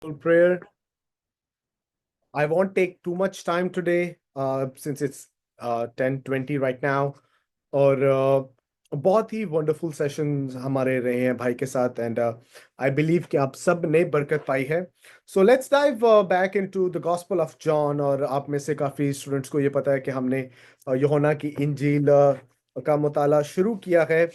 Prayer. I won't take too much time today, since it's 10:20 right now. और बहुत ही wonderful sessions हमारे रहे हैं भाई के साथ, एंड आई बिलीव कि आप सब ने बरकत पाई है. So let's dive back into the gospel of John. और आप में से काफ़ी स्टूडेंट्स को ये पता है कि हमने यूहन्ना की इंजील का मुताला शुरू किया है.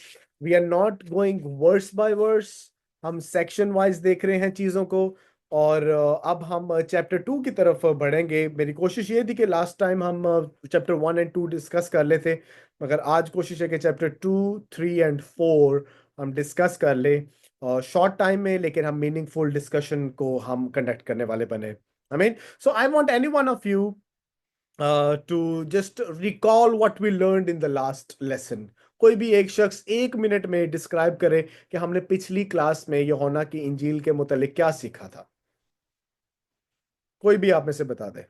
We are not going verse by verse, हम सेक्शन वाइज देख रहे हैं चीज़ों को. और अब हम चैप्टर 2 की तरफ बढ़ेंगे. मेरी कोशिश ये थी कि लास्ट टाइम हम चैप्टर 1 एंड 2 डिस्कस कर लेते, मगर आज कोशिश है कि चैप्टर 2, 3 एंड 4 हम डिस्कस कर ले शॉर्ट टाइम में, लेकिन हम मीनिंगफुल डिस्कशन को हम कंडक्ट करने वाले बने. I mean, so I want any one of you to just recall what we learned in the last lesson. कोई भी एक शख्स 1 मिनट में डिस्क्राइब करे कि हमने पिछली क्लास में यूहन्ना की इंजील के मुतालिक क्या सीखा था. कोई भी आप में से बता दे.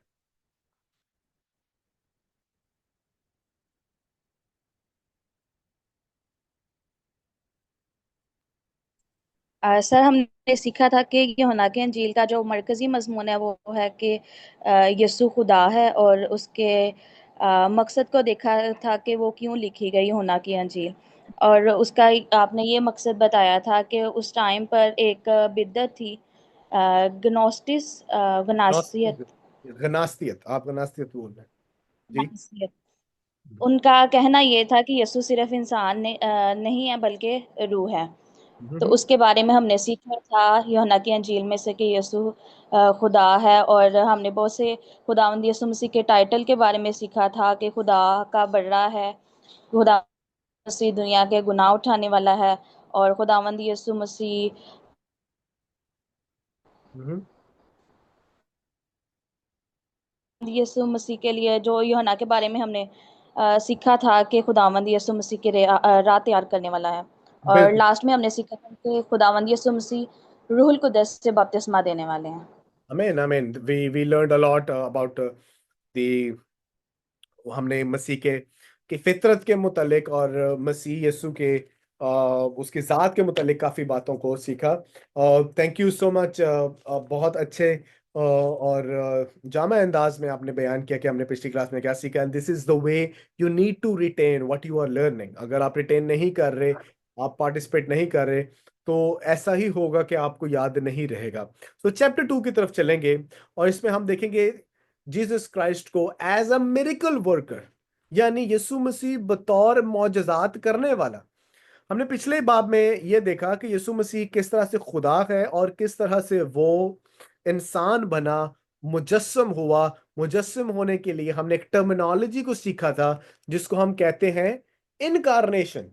सर, हमने सीखा था कि यूहन्ना की इंजील का जो मरकजी मजमून है वो है कि यीशु खुदा है, और उसके मकसद को देखा था कि वो क्यों लिखी गई यूहन्ना की इंजील। और उसका आपने ये मकसद बताया था कि उस टाइम पर एक बिद्दत थी, गनोस्टिस गनासियत गनास्तियत, आप गनास्तियत बोल रहे हैं जी. गनासियत। उनका कहना ये था कि यीशु सिर्फ इंसान नहीं है बल्कि रूह है। तो हम्म. उसके बारे में हमने सीखा था यूहन्ना की अंजील में से कि यीशु खुदा है। और हमने बहुत से खुदावंद यीशु मसीह के टाइटल के बारे में सीखा था कि खुदा का बड़ा है, खुदा मसीह दुनिया के गुनाह उठाने वाला है, और खुदावंद यीशु मसीह हम्म. यीशु मसीह के लिए जो यूहन्ना के बारे में हमने सीखा था कि खुदावंद यीशु मसीह के लिए राह तैयार करने वाला है। और बिल्कुल. लास्ट में हमने सीखा था कि खुदावंद यीशु मसीह रूहुल कुदस से बपतिस्मा देने वाले हैं। I mean, we learned a lot about the हमने मसीह के फितरत के मुतालिक और मसीह यीशु के उसके ज़ात के मुतालिक काफ़ी बातों को सीखा. Thank you so much. बहुत अच्छे और जामा अंदाज में आपने बयान किया कि हमने पिछली क्लास में क्या सीखा. And this is the way you need to retain what you are learning. अगर आप रिटेन नहीं कर रहे, आप पार्टिसिपेट नहीं कर रहे, तो ऐसा ही होगा कि आपको याद नहीं रहेगा. तो चैप्टर 2 की तरफ चलेंगे, और इसमें हम देखेंगे जीसस क्राइस्ट को एज अ मिरेकल वर्कर, यानी यीशु मसीह बतौर मौजज़ात करने वाला. हमने पिछले बाब में यह देखा कि यीशु मसीह किस तरह से खुदा है और किस तरह से वो इंसान बना, मुजस्सम हुआ. मुजस्सम होने के लिए हमने एक टर्मिनोलॉजी को सीखा था जिसको हम कहते हैं इनकारनेशन.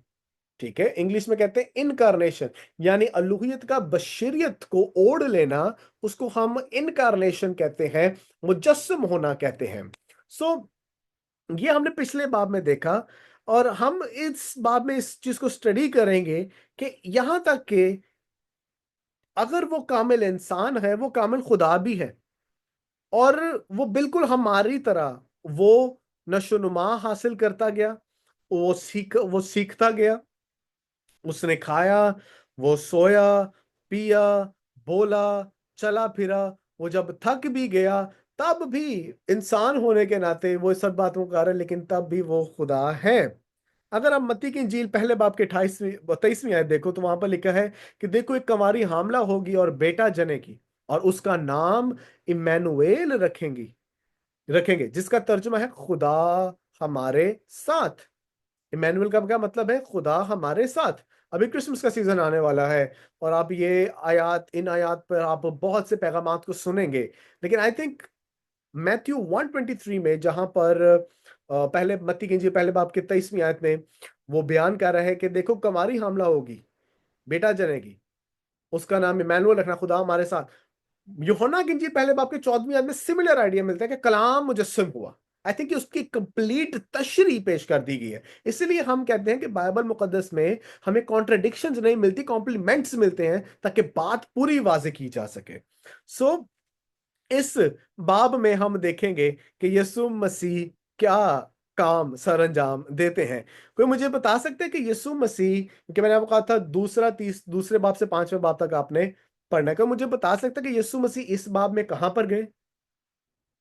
ठीक है, इंग्लिश में कहते हैं इनकारनेशन, यानी अलूहियत का बशरियत को ओढ़ लेना. उसको हम इनकारनेशन कहते हैं, मुजस्सम होना कहते हैं. सो ये हमने पिछले बाब में देखा, और हम इस बाब में इस चीज को स्टडी करेंगे कि यहां तक कि अगर वो कामिल इंसान है, वो कामिल खुदा भी है. और वो बिल्कुल हमारी तरह वो नशोनुमा हासिल करता गया, वो सीखता गया. उसने खाया, वो सोया, पिया, बोला, चला फिरा. वो जब थक भी गया, तब भी इंसान होने के नाते वो सब बातों का कारण, लेकिन तब भी वो खुदा है. अगर आप मत्ती की इंजील पहले बाब के 28वीं 23वीं आयत देखो, तो वहां पर लिखा है कि देखो, एक कंवारी हामला होगी और बेटा जनेगी, और उसका नाम इम्मानुएल रखेंगे, जिसका तर्जुमा है खुदा हमारे साथ. इमैनुअल का क्या मतलब है? खुदा हमारे साथ. अभी क्रिसमस का सीजन आने वाला है, और आप ये इन आयात पर आप बहुत से पैगामात को सुनेंगे. लेकिन आई थिंक मैथ्यू 123 में, जहां पर पहले मत्ती की इंजील पहले बाब के 23वीं आयत में वो बयान कर रहा है कि देखो, कुंवारी हामला होगी, बेटा जनेगी, उसका नाम इमैनुअल रखना, खुदा हमारे साथ. यूहन्ना की इंजील पहले बाब के 14वीं आयत में सिमिलर आइडिया मिलता है कि कलाम मुजस्सम हुआ. आई थिंक उसकी कंप्लीट तशरीह पेश कर दी गई है. इसलिए हम कहते हैं कि बाइबल मुकद्दस में हमें कॉन्ट्रडिक्शंस नहीं मिलती, कॉम्प्लीमेंट्स मिलते हैं, ताकि बात पूरी वाज़ेह की जा सके. सो इस बाब में हम देखेंगे कि यीशु मसीह क्या काम सर अंजाम देते हैं. कोई मुझे बता सकते हैं कि यीशु मसीह, कि मैंने आपको कहा था दूसरे बाब से 5वें बाब तक आपने पढ़ना है। क्या मुझे बता सकता है कि यीशु मसीह इस बाब में कहां पर गए?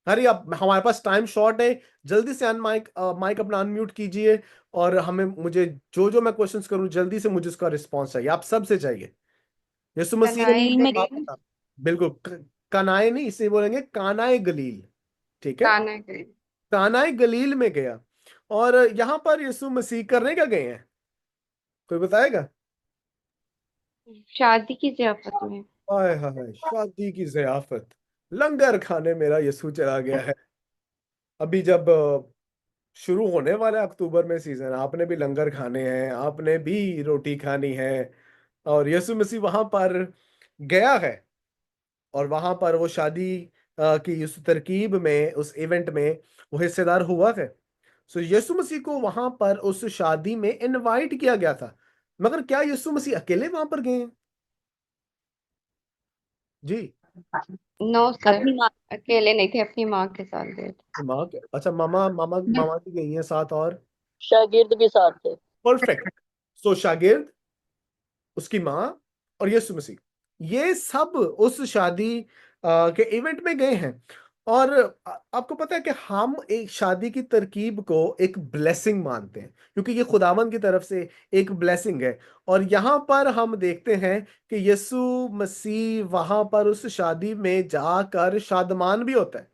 अरे अब हमारे पास टाइम शॉर्ट है, जल्दी से अन माइक माइक अपना अनम्यूट कीजिए, और हमें मुझे जो जो मैं क्वेश्चंस करूं जल्दी से मुझे उसका रिस्पॉन्स चाहिए, आप सबसे चाहिए। यीशु मसीह ने कनाई में गई। बिल्कुल कनाए नहीं, इसे बोलेंगे कानाए गलील। ठीक है, काना गई। कानाए गलील में गया। और यहां पर यीशु मसीह करने क्या गए हैं, कोई बताएगा? शादी की जियाफत में। हाय हाय, शादी की जियाफत, लंगर खाने मेरा यीशु चला गया है। अभी जब शुरू होने वाला है अक्टूबर में सीजन, आपने भी लंगर खाने हैं, आपने भी रोटी खानी है, और यीशु मसीह वहां पर गया है, और वहां पर वो शादी की उस तरकीब में, उस इवेंट में वो हिस्सेदार हुआ है। सो यीशु मसीह को वहां पर उस शादी में इनवाइट किया गया था, मगर क्या यीशु मसीह अकेले वहां पर गए हैं? जी। नो सर, अपनी माँ। अकेले नहीं थे, अपनी माँ के साथ गए थे। माँ के, अच्छा, मामा मामा मामा की गई हैं साथ, और शागिर्द भी साथ थे। परफेक्ट। सो शागिर्द, उसकी माँ, और यीशु मसीह, ये सब उस शादी के इवेंट में गए हैं। और आपको पता है कि हम एक शादी की तरकीब को एक ब्लेसिंग मानते हैं, क्योंकि ये खुदावन की तरफ से एक ब्लेसिंग है। और यहाँ पर हम देखते हैं कि यीशु मसीह वहां पर उस शादी में जाकर शादमान भी होता है।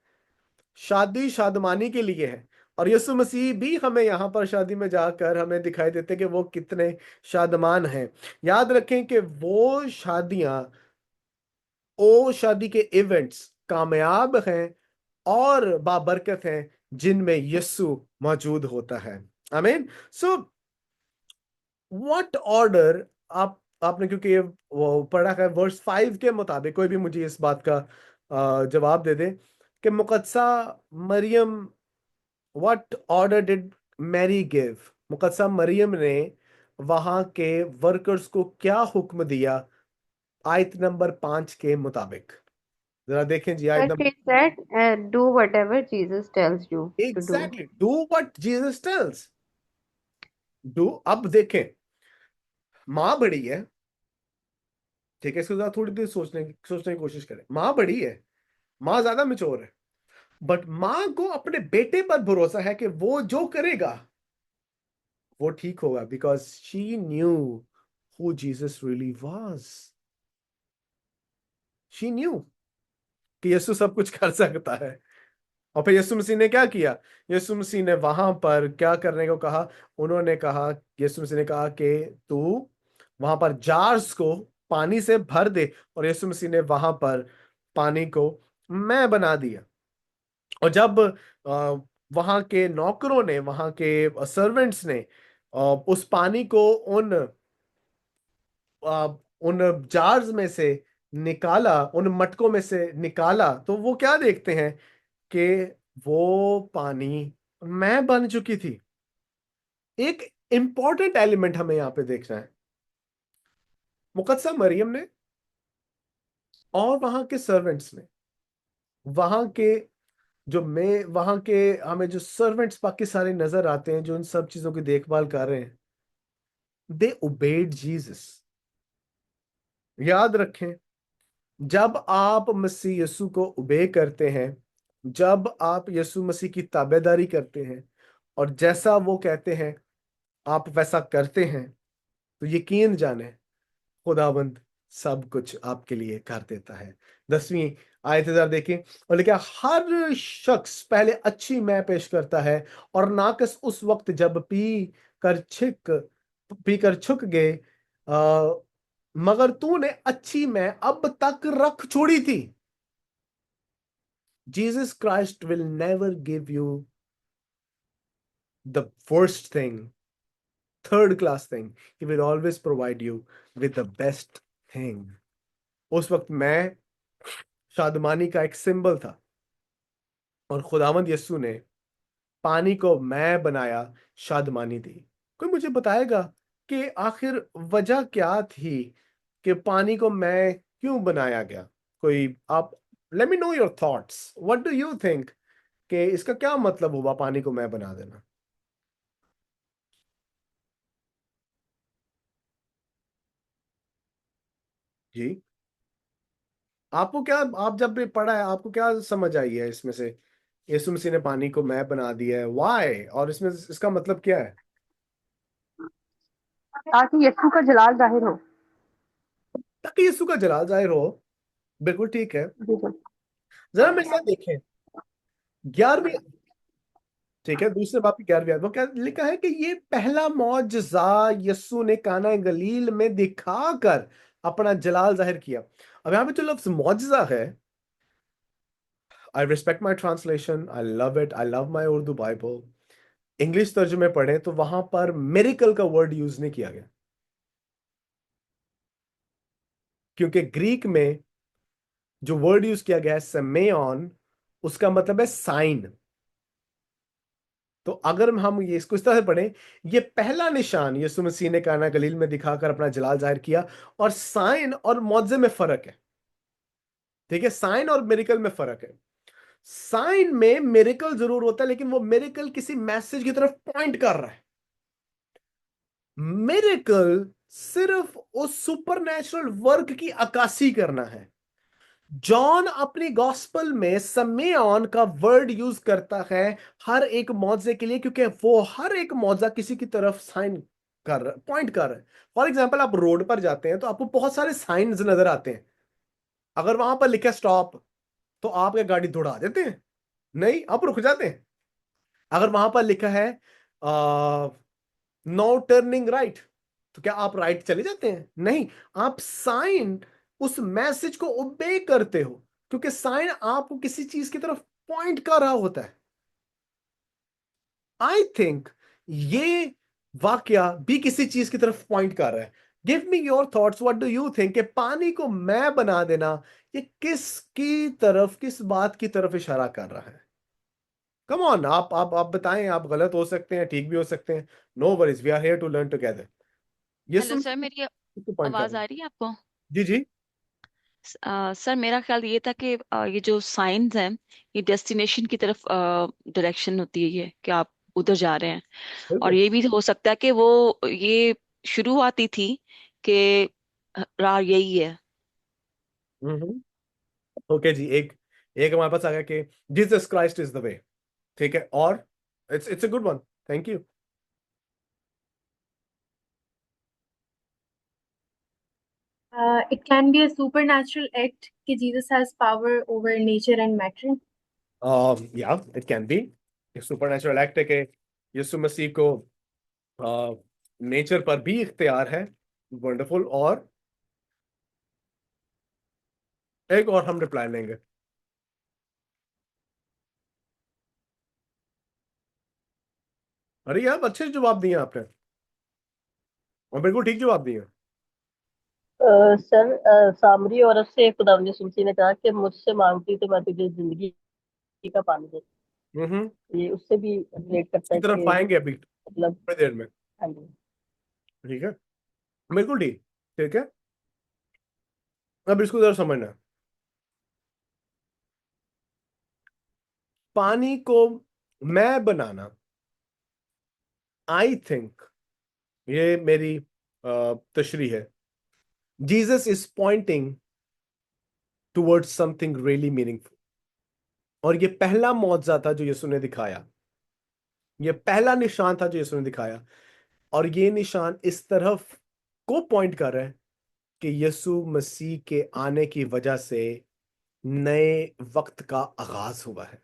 शादी शादमानी के लिए है, और यीशु मसीह भी हमें यहाँ पर शादी में जाकर हमें दिखाई देते हैं कि वो कितने शादमान हैं। याद रखें कि वो शादी के इवेंट्स कामयाब हैं और बाबरकत हैं, जिनमें यीशु मौजूद होता है। आमीन। सो व्हाट ऑर्डर, आपने क्योंकि ये वो पढ़ा है वर्स 5 के मुताबिक, कोई भी मुझे इस बात का जवाब दे दे कि मुकद्दसा Mariam, what order did Mary give, मुकद्दसा मरियम ने वहां के वर्कर्स को क्या हुक्म दिया आयत नंबर 5 के मुताबिक? जरा देखें जी, आयत But नंबर। she said, do whatever Jesus tells you to do. Exactly, do what Jesus tells. Do, अब देखें, माँ बड़ी है, ठीक है, इसको जरा थोड़ी देर सोचने की कोशिश करें। माँ बड़ी है, माँ ज्यादा मेच्योर है, बट माँ को अपने बेटे पर भरोसा है कि वो जो करेगा वो ठीक होगा, because she knew who Jesus really was. She knew कि यीशु सब कुछ कर सकता है। और फिर यीशु मसीह ने क्या किया? यीशु मसीह ने वहां पर क्या करने को कहा? उन्होंने कहा, यीशु मसीह ने कहा कि तू वहां पर जार्स को पानी से भर दे, और यीशु मसीह ने वहां पर पानी को मैं बना दिया। और जब वहां के नौकरों ने, वहां के सर्वेंट्स ने उस पानी को उन जार्स में से निकाला, उन मटकों में से निकाला, तो वो क्या देखते हैं कि वो पानी मैं बन चुकी थी। एक इंपॉर्टेंट एलिमेंट हमें यहां पे देखना है। मुकद्दसा मरियम ने और वहां के सर्वेंट्स ने, वहां के वहां के हमें जो सर्वेंट्स बाकी सारे नजर आते हैं जो इन सब चीजों की देखभाल कर रहे हैं, दे ओबेड जीसस। याद रखें, जब आप मसीह यीशु को ओबे करते हैं, जब आप यीशु मसीह की ताबेदारी करते हैं, और जैसा वो कहते हैं आप वैसा करते हैं, तो यकीन जाने खुदाबंद सब कुछ आपके लिए कर देता है। 10वीं आयत जरा देखें, और लिखा, हर शख्स पहले अच्छी मैं पेश करता है, और नाकस उस वक्त जब पी कर छुक गए, आ, मगर तूने अच्छी मैं अब तक रख छोड़ी थी। Jesus Christ will never give you the first thing, third class thing, he will always provide you with the best thing. उस वक्त मैं शादमानी का एक सिंबल था, और खुदावंद यस्सु ने पानी को मैं बनाया, शादमानी दी। कोई मुझे बताएगा कि आखिर वजह क्या थी कि पानी को मैं क्यों बनाया गया? कोई आप, late me know your thoughts, what do you think कि इसका क्या मतलब हुआ पानी को मैं बना देना? जी। आपको क्या, आप जब भी पढ़ा है आपको क्या समझ आई है इसमें से? यीशु मसीह ने पानी को मैं बना दिया है, व्हाई? और इसमें इसका मतलब क्या है? ताकि यीशु का जलाल जाहिर हो। ताकि यीशु का जलाल जाहिर हो। बिल्कुल ठीक है। जी जी। जरा मेरे साथ देखें 11वीं, ठीक है, दूसरे बाप की 11वीं आयत, वो क्या लिखा है कि ये पहला मौजज़ा यीशु ने काना गलील में दिखाकर अपना जलाल जाहिर किया। अब यहाँ पे जो लफ्ज मौजज़ा है, I respect my translation, I love it, I love my Urdu Bible. English तर्जुमे पढ़े तो वहां पर मेरिकल का वर्ड यूज नहीं किया गया, क्योंकि ग्रीक में जो वर्ड यूज किया गया है सेमेओन, उसका मतलब है साइन। तो अगर हम ये इसको इस तरह से पढ़ें, ये पहला निशान यीशु मसीह ने काना गलील में दिखाकर अपना जलाल जाहिर किया। और साइन और मौजे में फर्क है, ठीक है, साइन और मेरिकल में फर्क है। साइन में मेरिकल जरूर होता है, लेकिन वो मेरिकल किसी मैसेज की तरफ पॉइंट कर रहा है। मेरिकल सिर्फ उस सुपरनेचुरल वर्क की अक्कासी करना है। जॉन अपनी गॉस्पल में समेओन का वर्ड यूज करता है हर एक मौजे के लिए, क्योंकि वो हर एक मौजा किसी की तरफ साइन कर रहा, पॉइंट कर रहा है। फॉर एग्जाम्पल, आप रोड पर जाते हैं तो आपको बहुत सारे साइंस नजर आते हैं। अगर वहां पर लिखा स्टॉप, तो आप क्या गाड़ी दौड़ा देते हैं? नहीं, आप रुक जाते हैं। अगर वहां पर लिखा है नो टर्निंग राइट, तो क्या आप राइट चले जाते हैं? नहीं, आप साइन, उस मैसेज को ओबे करते हो, क्योंकि साइन आपको किसी चीज की तरफ पॉइंट कर रहा होता है। आई थिंक ये वाक्या भी किसी चीज की तरफ पॉइंट कर रहा है। Give me your thoughts, what do you think? पानी को मैं बना देना, ये किसकी तरफ, किस बात की तरफ इशारा कर रहा है? कम ऑन, आप बताएं। आप गलत हो सकते हैं, ठीक भी हो सकते हैं। No worries, we are here to learn together. Hello यीशु सर, मेरी पॉइंट कर आवाज रहे आ हैं। रही है आपको? जी जी। सर, मेरा ख्याल ये था कि ये जो साइंस हैं, ये डेस्टिनेशन की तरफ डायरेक्शन होती है, ये कि आप उधर जा रहे हैं। और बिल्कुल। ये भी हो सकता है कि वो ये शुरुआती थी कि राह यही है। हम्म। ओके जी, एक एक हमारे पास आ गया कि Jesus Christ is the way. ठीक है, और it's a good one. Thank you. It can be a supernatural act कि Jesus has power over nature and matter. या it can be super natural act है कि यीशु मसीह को नेचर पर भी इख्तियार है। वंडरफुल। और एक और हम रिप्लाई लेंगे। अरे यार, अच्छे जवाब दिए आपने, और बिल्कुल ठीक जवाब दिए। सर, सामरी औरत से खुदा ने कहा कि मुझसे मांगती तो मैं तुझे जिंदगी का पानी दे। हम्म। ये उससे भी रिलेट करता की है तरफ कि आएंगे अभी मतलब। थोड़ी देर में। हाँ जी। ठीक है, बिल्कुल ठीक। ठीक है, अब इसको जरा समझना। पानी को मैं बनाना, आई थिंक, ये मेरी तशरीह है। Jesus is pointing towards something really meaningful. और ये पहला मौजज़ा था जो यीशु ने दिखाया, ये पहला निशान था जो यीशु ने दिखाया। और ये निशान इस तरफ को पॉइंट कर रहा है कि यीशु मसीह के आने की वजह से नए वक्त का आगाज हुआ है।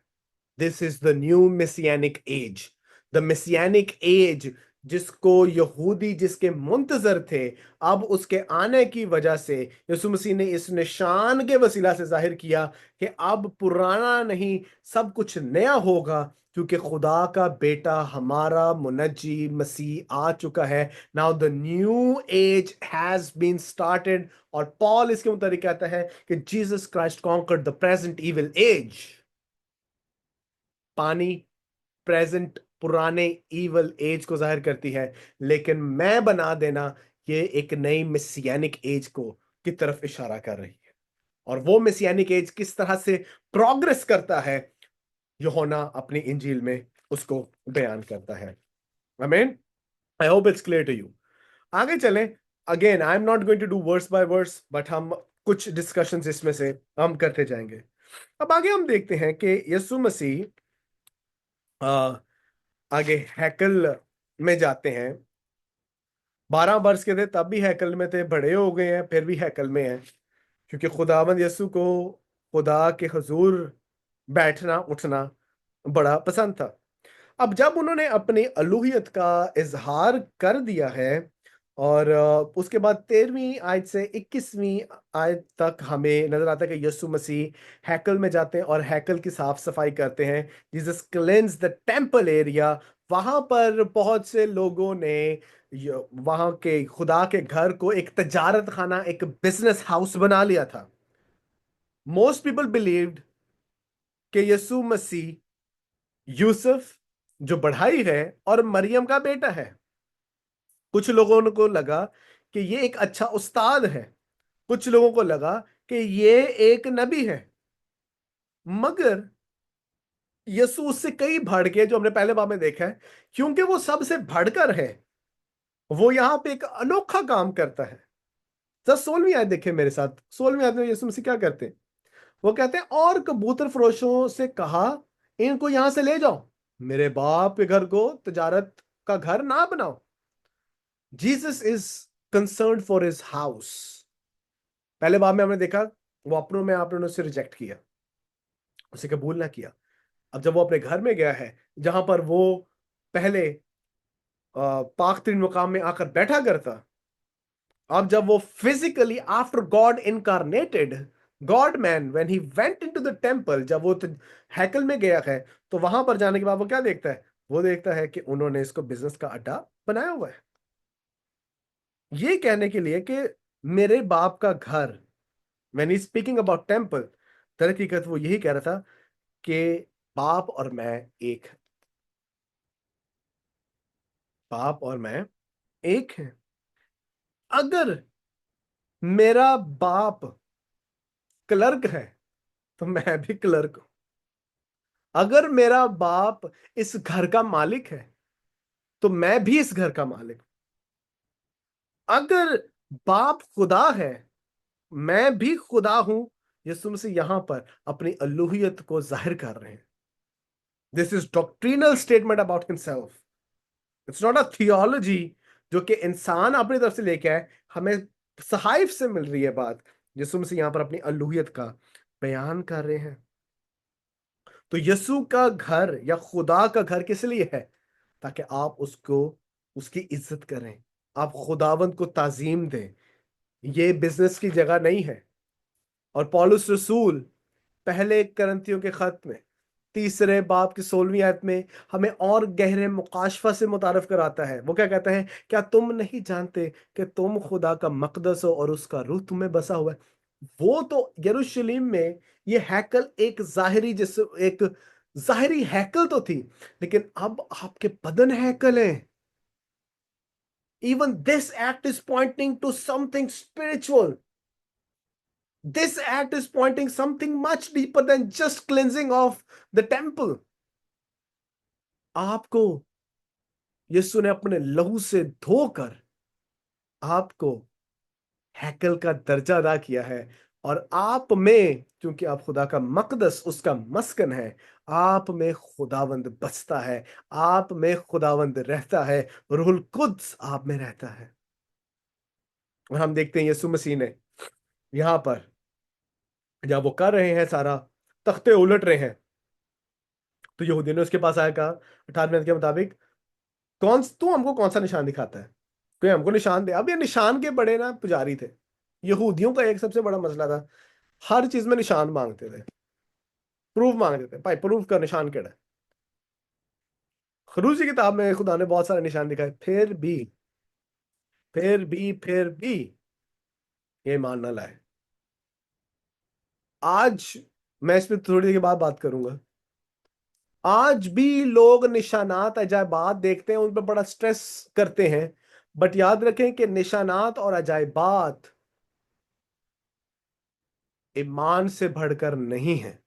This is the new messianic age. The messianic age जिसको यहूदी जिसके मुंतजर थे, अब उसके आने की वजह से यीशु मसीह ने इस निशान के वसीला से जाहिर किया कि अब पुराना नहीं, सब कुछ नया होगा, क्योंकि खुदा का बेटा हमारा मुनज्जी मसीह आ चुका है। Now the new age has been started. और पॉल इसके मुताबिक कहता है कि Jesus Christ conquered the present evil age. पानी प्रेजेंट पुराने इवल एज को जाहिर करती है, लेकिन मैं बना देना ये एक नई मेसियानिक एज को की तरफ इशारा कर रही है। और वो मेसियानिक एज किस तरह से प्रोग्रेस करता है, यूहन्ना अपनी इंजील में उसको बयान करता है। आमीन। I hope it's clear to you. आगे चलें। Again, I am not going to do verse by verse, but हम कुछ डिस्कशंस इसमें से हम करते जाएंगे। अब आगे हम देखते हैं कि यीशु मसीह आगे हैकल में जाते हैं। 12 वर्ष के थे तब भी हैकल में थे, बड़े हो गए हैं फिर भी हैकल में हैं, क्योंकि खुदावंद यीशु को खुदा के हुजूर बैठना उठना बड़ा पसंद था। अब जब उन्होंने अपनी अलूहियत का इजहार कर दिया है, और उसके बाद 13वीं आयत से 21वीं आयत तक हमें नजर आता है कि यीशु मसीह हैकल में जाते हैं और हैकल की साफ सफाई करते हैं। Jesus cleanse the temple area. वहां पर बहुत से लोगों ने वहां के खुदा के घर को एक तजारत खाना, एक बिजनेस हाउस बना लिया था। मोस्ट पीपल बिलीव्ड कि यीशु मसीह यूसुफ जो बढ़ाई है और मरियम का बेटा है। कुछ लोगों को लगा कि ये एक अच्छा उस्ताद है, कुछ लोगों को लगा कि ये एक नबी है। मगर यीशु उससे कई बढ़ के, जो हमने पहले बार में देखा है, क्योंकि वो सबसे बढ़कर है, वो यहां पे एक अनोखा काम करता है। सर 16वीं आयत देखिए मेरे साथ। 16वीं आयत में यीशु मसीह क्या करते हैं? वो कहते हैं, और कबूतर फरोशों से कहा, इनको यहां से ले जाओ, मेरे बाप के घर को तजारत का घर ना बनाओ। Jesus is concern for his house. पहले बार में हमने देखा वो अपनों में आपने उसे रिजेक्ट किया, उसे कबूल ना किया। अब जब वो अपने घर में गया है, जहां पर वो पहले पाक तरीन मुकाम में आकर बैठा करता, अब जब वो physically after God incarnated God man when he went into the temple, जब वो हैकल में गया है, तो वहां पर जाने के बाद वो क्या देखता है? वो देखता है कि उन्होंने इसको बिजनेस का अड्डा बनाया हुआ है। ये कहने के लिए कि मेरे बाप का घर, when he speaking about temple, दर हकीकत वो यही कह रहा था कि बाप और मैं एक है, बाप और मैं एक है। अगर मेरा बाप क्लर्क है तो मैं भी क्लर्क हूं। अगर मेरा बाप इस घर का मालिक है तो मैं भी इस घर का मालिक हूं। अगर बाप खुदा है, मैं भी खुदा हूं। यीशु मसीह यहां पर अपनी अलूहियत को जाहिर कर रहे हैं। This is doctrinal statement about himself. It's not a theology जो कि इंसान अपनी तरफ से लेके आए, हमें सहाइफ से मिल रही है बात। यीशु मसीह यहां पर अपनी अलूहियत का बयान कर रहे हैं। तो यीशु का घर या खुदा का घर किस लिए है? ताकि आप उसको, उसकी इज्जत करें, आप खुदावंद को ताजीम दें। ये बिजनेस की जगह नहीं है। और पौलुस रसूल पहले करंथियों के खत में 3 बाब की 16वीं आयत में हमें और गहरे मुकाशफा से मुतारफ कराता है। वो क्या कहता है? क्या तुम नहीं जानते कि तुम खुदा का मकदस हो और उसका रूह तुम्हें बसा हुआ है? वो तो यरूशलेम में ये हैकल एक जाहिरी, जिस एक जाहिरी हैकल तो थी, लेकिन अब आपके बदन हैकल है। Even this act is pointing to something spiritual. This act is pointing something much deeper than just cleansing of the temple. आपको यीशु ने अपने लहू से धोकर आपको हैकल का दर्जा अदा किया है, और आप में, क्योंकि आप खुदा का मकदस, उसका मस्कन है, आप में खुदावंद बसता है, आप में खुदावंद रहता है, रूहुल कुद्स आप में रहता है। और हम देखते हैं यीशु मसीह ने यहां पर जब वो कर रहे हैं, सारा तख्ते उलट रहे हैं, तो यहूदियों ने उसके पास आया, कहा 18वें के मुताबिक, कौन तू हमको कौन सा निशान दिखाता है? कोई हमको निशान दे। अब ये निशान के बड़े ना पुजारी थे। यहूदियों का एक सबसे बड़ा मसला था, हर चीज में निशान मांगते थे, प्रूफ मांगते थे। भाई प्रूफ का निशान केड़ा है? खरूज की किताब में खुदा ने बहुत सारे निशान दिखाए, फिर भी ये मान ना लाए। आज मैं इस पर थोड़ी देर के बाद बात करूंगा। आज भी लोग निशानात अजायबात देखते हैं, उन पर बड़ा स्ट्रेस करते हैं, बट याद रखें कि निशानात और अजायबात ईमान से बढ़कर नहीं है।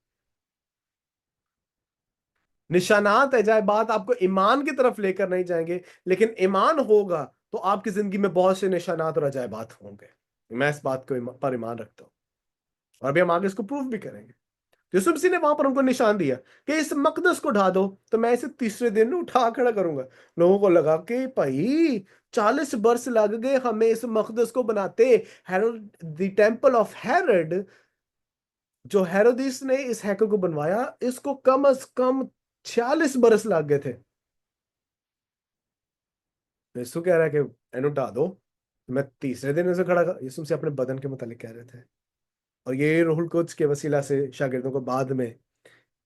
निशानात अजायबात आपको ईमान की तरफ लेकर नहीं जाएंगे, लेकिन ईमान होगा तो आपकी जिंदगी में बहुत से निशानात और अजायबात होंगे। मैं इस बात को पर ईमान रखता हूं। और अभी हम आगे इसको प्रूव भी करेंगे। यीशु मसीह ने वहां पर उनको निशान दिया कि इस मकदस को ढा दो तो मैं इसे तीसरे दिन उठा खड़ा करूंगा। लोगों को लगा कि भाई 40 वर्ष लग गए हमें इस मकदस को बनाते। Herod, the temple of Herod, जो हेरोदिस ने इस हैकल को बनवाया, इसको कम से कम 46 बरस लग गए थे। यीशु कह रहा है कि इन्हें उठा दो, मैं तीसरे दिन इसे खड़ा कर। यीशु मसीह अपने बदन के मुतालिक कह रहे थे। और ये रूहुल कुद्स के वसीला से शागिर्दों को बाद में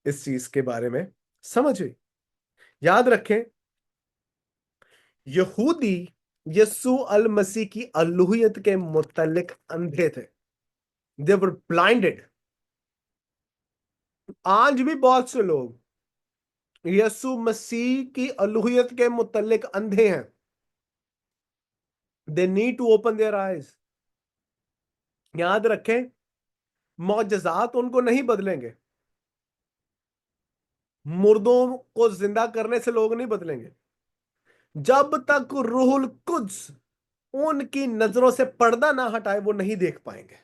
इस चीज के बारे में समझ हुई। याद रखें, यहूदी यस्सु अल मसीह की अलूहियत के मुतालिक अंधे थे। दे वर ब्लाइंडेड। आज भी बहुत से लोग यस्सु मसीह की अलूहियत के मुतालिक अंधे हैं। They need to open their eyes. याद रखें, मौजज़ात उनको नहीं बदलेंगे, मुर्दों को जिंदा करने से लोग नहीं बदलेंगे, जब तक रूहुल कुद्स उनकी नजरों से पर्दा ना हटाए वो नहीं देख पाएंगे।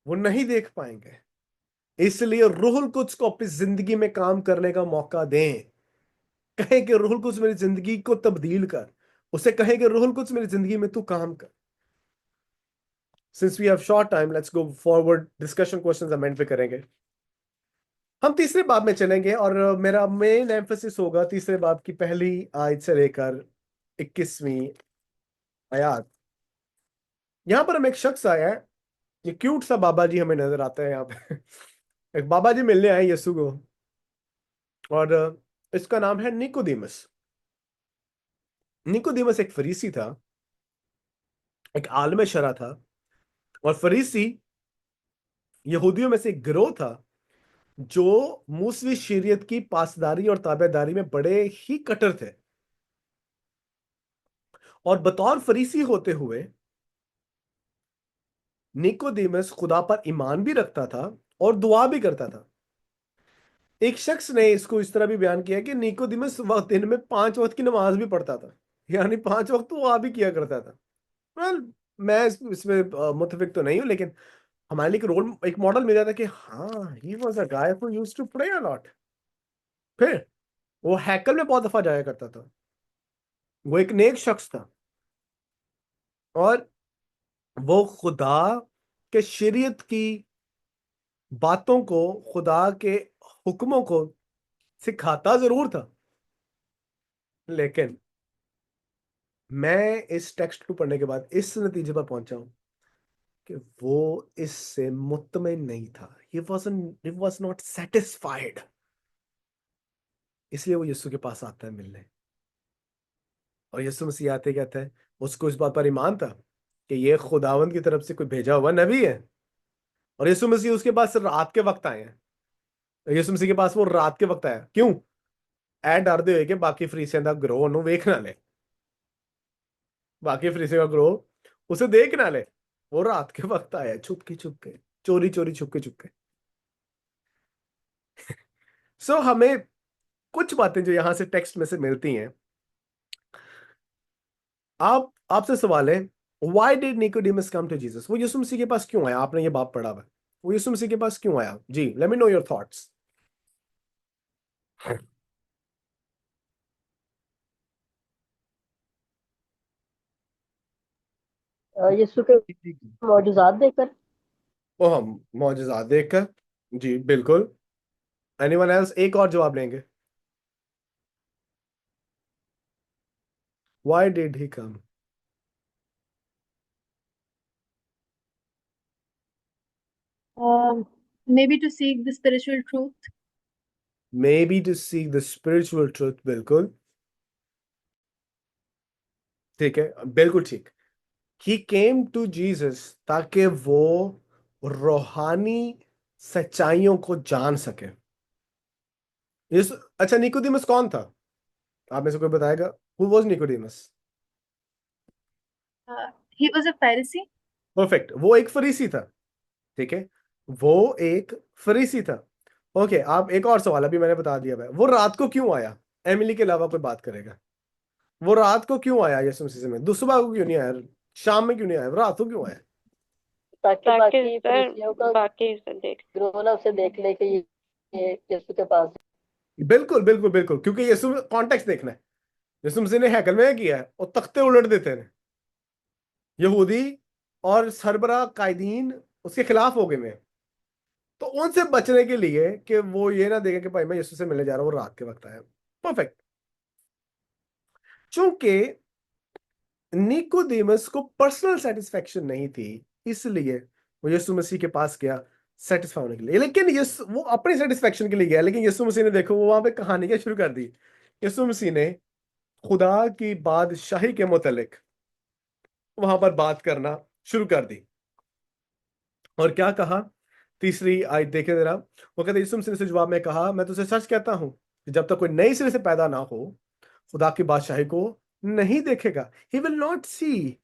वो नहीं देख पाएंगे। इसलिए रूहुल कुद्स को अपनी जिंदगी में काम करने का मौका दें। कहें कि रूहुल कुद्स मेरी जिंदगी को तब्दील कर। उसे कहें कि रूहुल कुद्स मेरी जिंदगी में तू काम कर। Since we have short time, let's go forward. Discussion questions हम एंड पे करेंगे। हम तीसरे बाब में चलेंगे और मेरा मेन एम्फेसिस होगा तीसरे बाब की पहली आयत से लेकर 21वीं आयत। यहां पर हम एक शख्स आया है, ये क्यूट सा बाबा जी हमें नजर आता है यहाँ पे। एक बाबा जी मिलने आए यीशु को, और इसका नाम है निकोदेमस। निकोदेमस एक फरीसी था, एक आलम शरा था। और फरीसी यहूदियों में से एक गिरोह था जो मूसवी शरीयत की पासदारी और ताबेदारी में बड़े ही कट्टर थे। और बतौर फरीसी होते हुए निकोदेमस खुदा पर ईमान भी रखता था और दुआ भी करता था। एक शख्स ने इसको इस तरह भी बयान किया कि निकोदेमस वक्त दिन में 5 वक्त की नमाज भी पढ़ता था, यानी 5 वक्त दुआ भी किया करता था। वेल, मैं इसमें मुतफिक तो नहीं हूं, लेकिन हमारे लिए एक रोल, एक मॉडल मिल जाता कि हाँ, he was a guy who used to pray a lot. फिर वो हैकल में बहुत दफा जाया करता था। वो एक नेक शख्स था और वो खुदा के शरीयत की बातों को, खुदा के हुक्मों को सिखाता जरूर था। लेकिन मैं इस टेक्स्ट को पढ़ने के बाद इस नतीजे पर पहुंचा हूं कि वो इससे मुतमईन नहीं था। he was not satisfied। इसलिए वो यीशु के पास आता है मिलने। और यीशु मसीह आते कहता है, उसको इस बात पर ईमान था कि ये खुदावंद की तरफ से कोई भेजा हुआ नबी है। और यीशु मसीह उसके पास रात के वक्त आए हैं। यीशु मसीह के पास वो रात के वक्त आया। क्यों? ऐ डरदे हुए कि बाकी फरीसियां दा ग्रोह ਉਹਨੂੰ ਵੇਖ ਨਾ ले। बाकी फरीसियों का ग्रोह उसे देख ना ले। वो रात के वक्त आया, छुपके छुपके, चोरी चोरी, छुपके छुपके। सो हमें कुछ बातें जो यहां से टेक्स्ट में से मिलती हैं। आपसे सवाल है, why did Nicodemus come to Jesus? वो यीशु मसीह के पास क्यों आया? आपने ये बात पढ़ा हुआ है। वो यीशु मसीह के पास क्यों आया? जी, let me know your thoughts. Yeshu के मौजूदात देखकर। ओ, हम मौजज़ात देखकर। जी बिल्कुल। Anyone else? एक और जवाब लेंगे। Why did he come? Maybe to seek the spiritual truth. Maybe to seek the spiritual truth. बिल्कुल ठीक है, बिल्कुल ठीक। ही केम टू जीसस ताकि वो रूहानी सच्चाइयों को जान सके। इस अच्छा, निकोदेमस कौन था? आप में से कोई बताएगा? Who was Nicodemus? He was a Pharisee. Perfect, वो एक फरीसी था। ठीक है, वो एक फरीसी था। ओके, आप एक और सवाल, अभी मैंने बता दिया भाई। वो रात को क्यों आया? एमिली के अलावा कोई बात करेगा? वो रात को क्यों आया? यीशु मसीह में सुबह को क्यों नहीं आया? शाम में क्यों नहीं आया? रात को क्यों आया? ताकि बाकी सर फरीसियों का बाकी सर देख गिरोह ना उसे देख ले कि ये यीशु के पास बिल्कुल बिल्कुल बिल्कुल, क्योंकि यीशु कॉन्टेक्स्ट देखना है। यीशु मसीह ने हैकल में किया है और तख्ते उलट देते हैं, यहूदी और सरबरा कायदीन उसके खिलाफ हो गए में। तो उनसे बचने के लिए कि वो ये ना देखे कि भाई मैं यीशु से मिलने जा रहा हूँ, वो रात के वक्त आया। परफेक्ट। चूंकि निकोदेमस को पर्सनल सेटिस्फेक्शन नहीं थी, इसलिए वो यीशु मसीह के पास गया सेटिस्फाई होने के लिए। लेकिन यीशु वो अपनी सेटिस्फेक्शन के लिए गया, लेकिन यीशु मसीह ने देखो वो वहां पे कहानी क्या शुरू कर दी। यीशु मसीह ने खुदा की बादशाही के मुतालिक वहां पर बात करना शुरू कर दी। और क्या कहा? तीसरी आयत देखे जरा। वो कहते यीशु मसीह ने जवाब में कहा, मैं तुझे सच कहता हूं कि जब तक कोई नई सिरे से पैदा ना हो खुदा की बादशाही को नहीं देखेगा। He will not see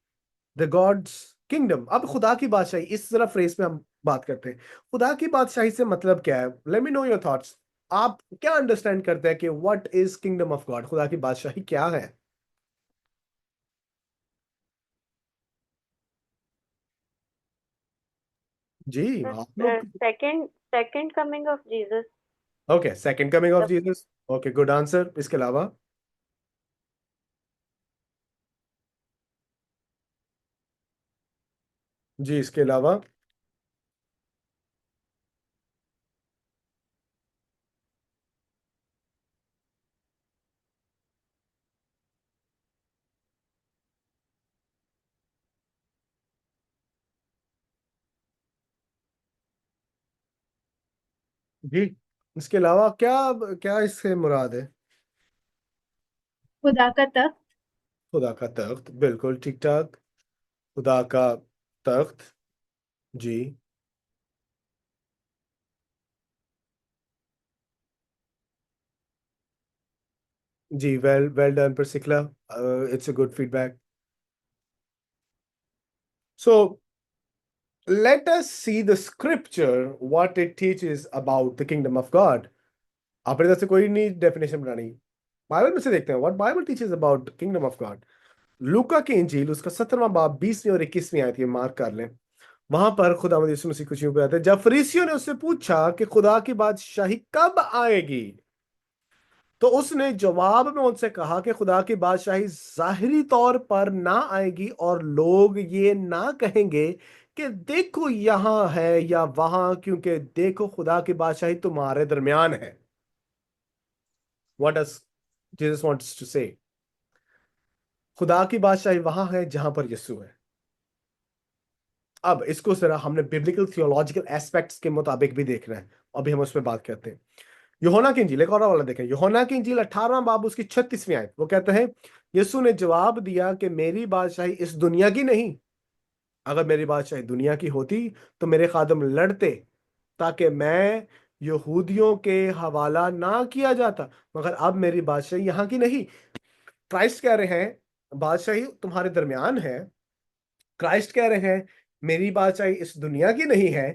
the gods kingdom. अब खुदा की बादशाही, इस जरा फ्रेज में हम बात करते हैं। खुदा की बादशाही से मतलब क्या है? Late me know your thoughts. आप क्या अंडरस्टैंड करते हैं कि what is kingdom of God? खुदा की बादशाही क्या है? जी आप लोग। Second second coming of Jesus. Okay, second coming of Jesus. Okay, good answer. इसके अलावा? जी, इसके अलावा? जी, इसके अलावा क्या? क्या इससे मुराद है? खुदा का तख्त। खुदा का तख्त, बिल्कुल ठीक ठाक। खुदा का तख्त। जी। जी, well well done Priscilla, it's a good feedback. So let us see the scripture what it teaches about the kingdom of God. अपने तरफ से कोई नहीं डेफिनेशन बनानी, बाइबल में से देखते हैं what Bible teaches about kingdom of God. लूका की इंजील उसका 17वां बाब 20वीं और 21वीं आयत ये मार्क कर लें। वहां पर खुदावंद यीशु मसीह कुछ यूं कहते हैं, जब फरीसियों ने उससे पूछा कि खुदा की बादशाही कब आएगी, तो उसने जवाब में उनसे कहा कि खुदा की बादशाही जाहिरी तौर पर ना आएगी और लोग ये ना कहेंगे कि देखो यहां है या वहां, क्योंकि देखो खुदा की बादशाही तुम्हारे दरमियान है। What does Jesus wants to say? खुदा की बादशाही वहां है जहां पर यीशु है। अब इसको जरा हमने बिब्लिकल थियोलॉजिकल एस्पेक्ट्स के मुताबिक भी देखना है, अभी हम उस पर बात करते हैं। यूहन्ना की इंजील, एक और वाला देखें, यूहन्ना की इंजील 18वां बाब उसकी 36वीं आयत। वो कहते हैं यीशु ने जवाब दिया कि मेरी बादशाही इस दुनिया की नहीं। अगर मेरी बादशाही दुनिया की होती तो मेरे खादम लड़ते ताकि मैं यहूदियों के हवाला ना किया जाता, मगर अब मेरी बादशाही यहाँ की नहीं। क्राइस्ट कह रहे हैं बादशाही तुम्हारे दरमियान है। क्राइस्ट कह रहे हैं मेरी बादशाही इस दुनिया की नहीं है,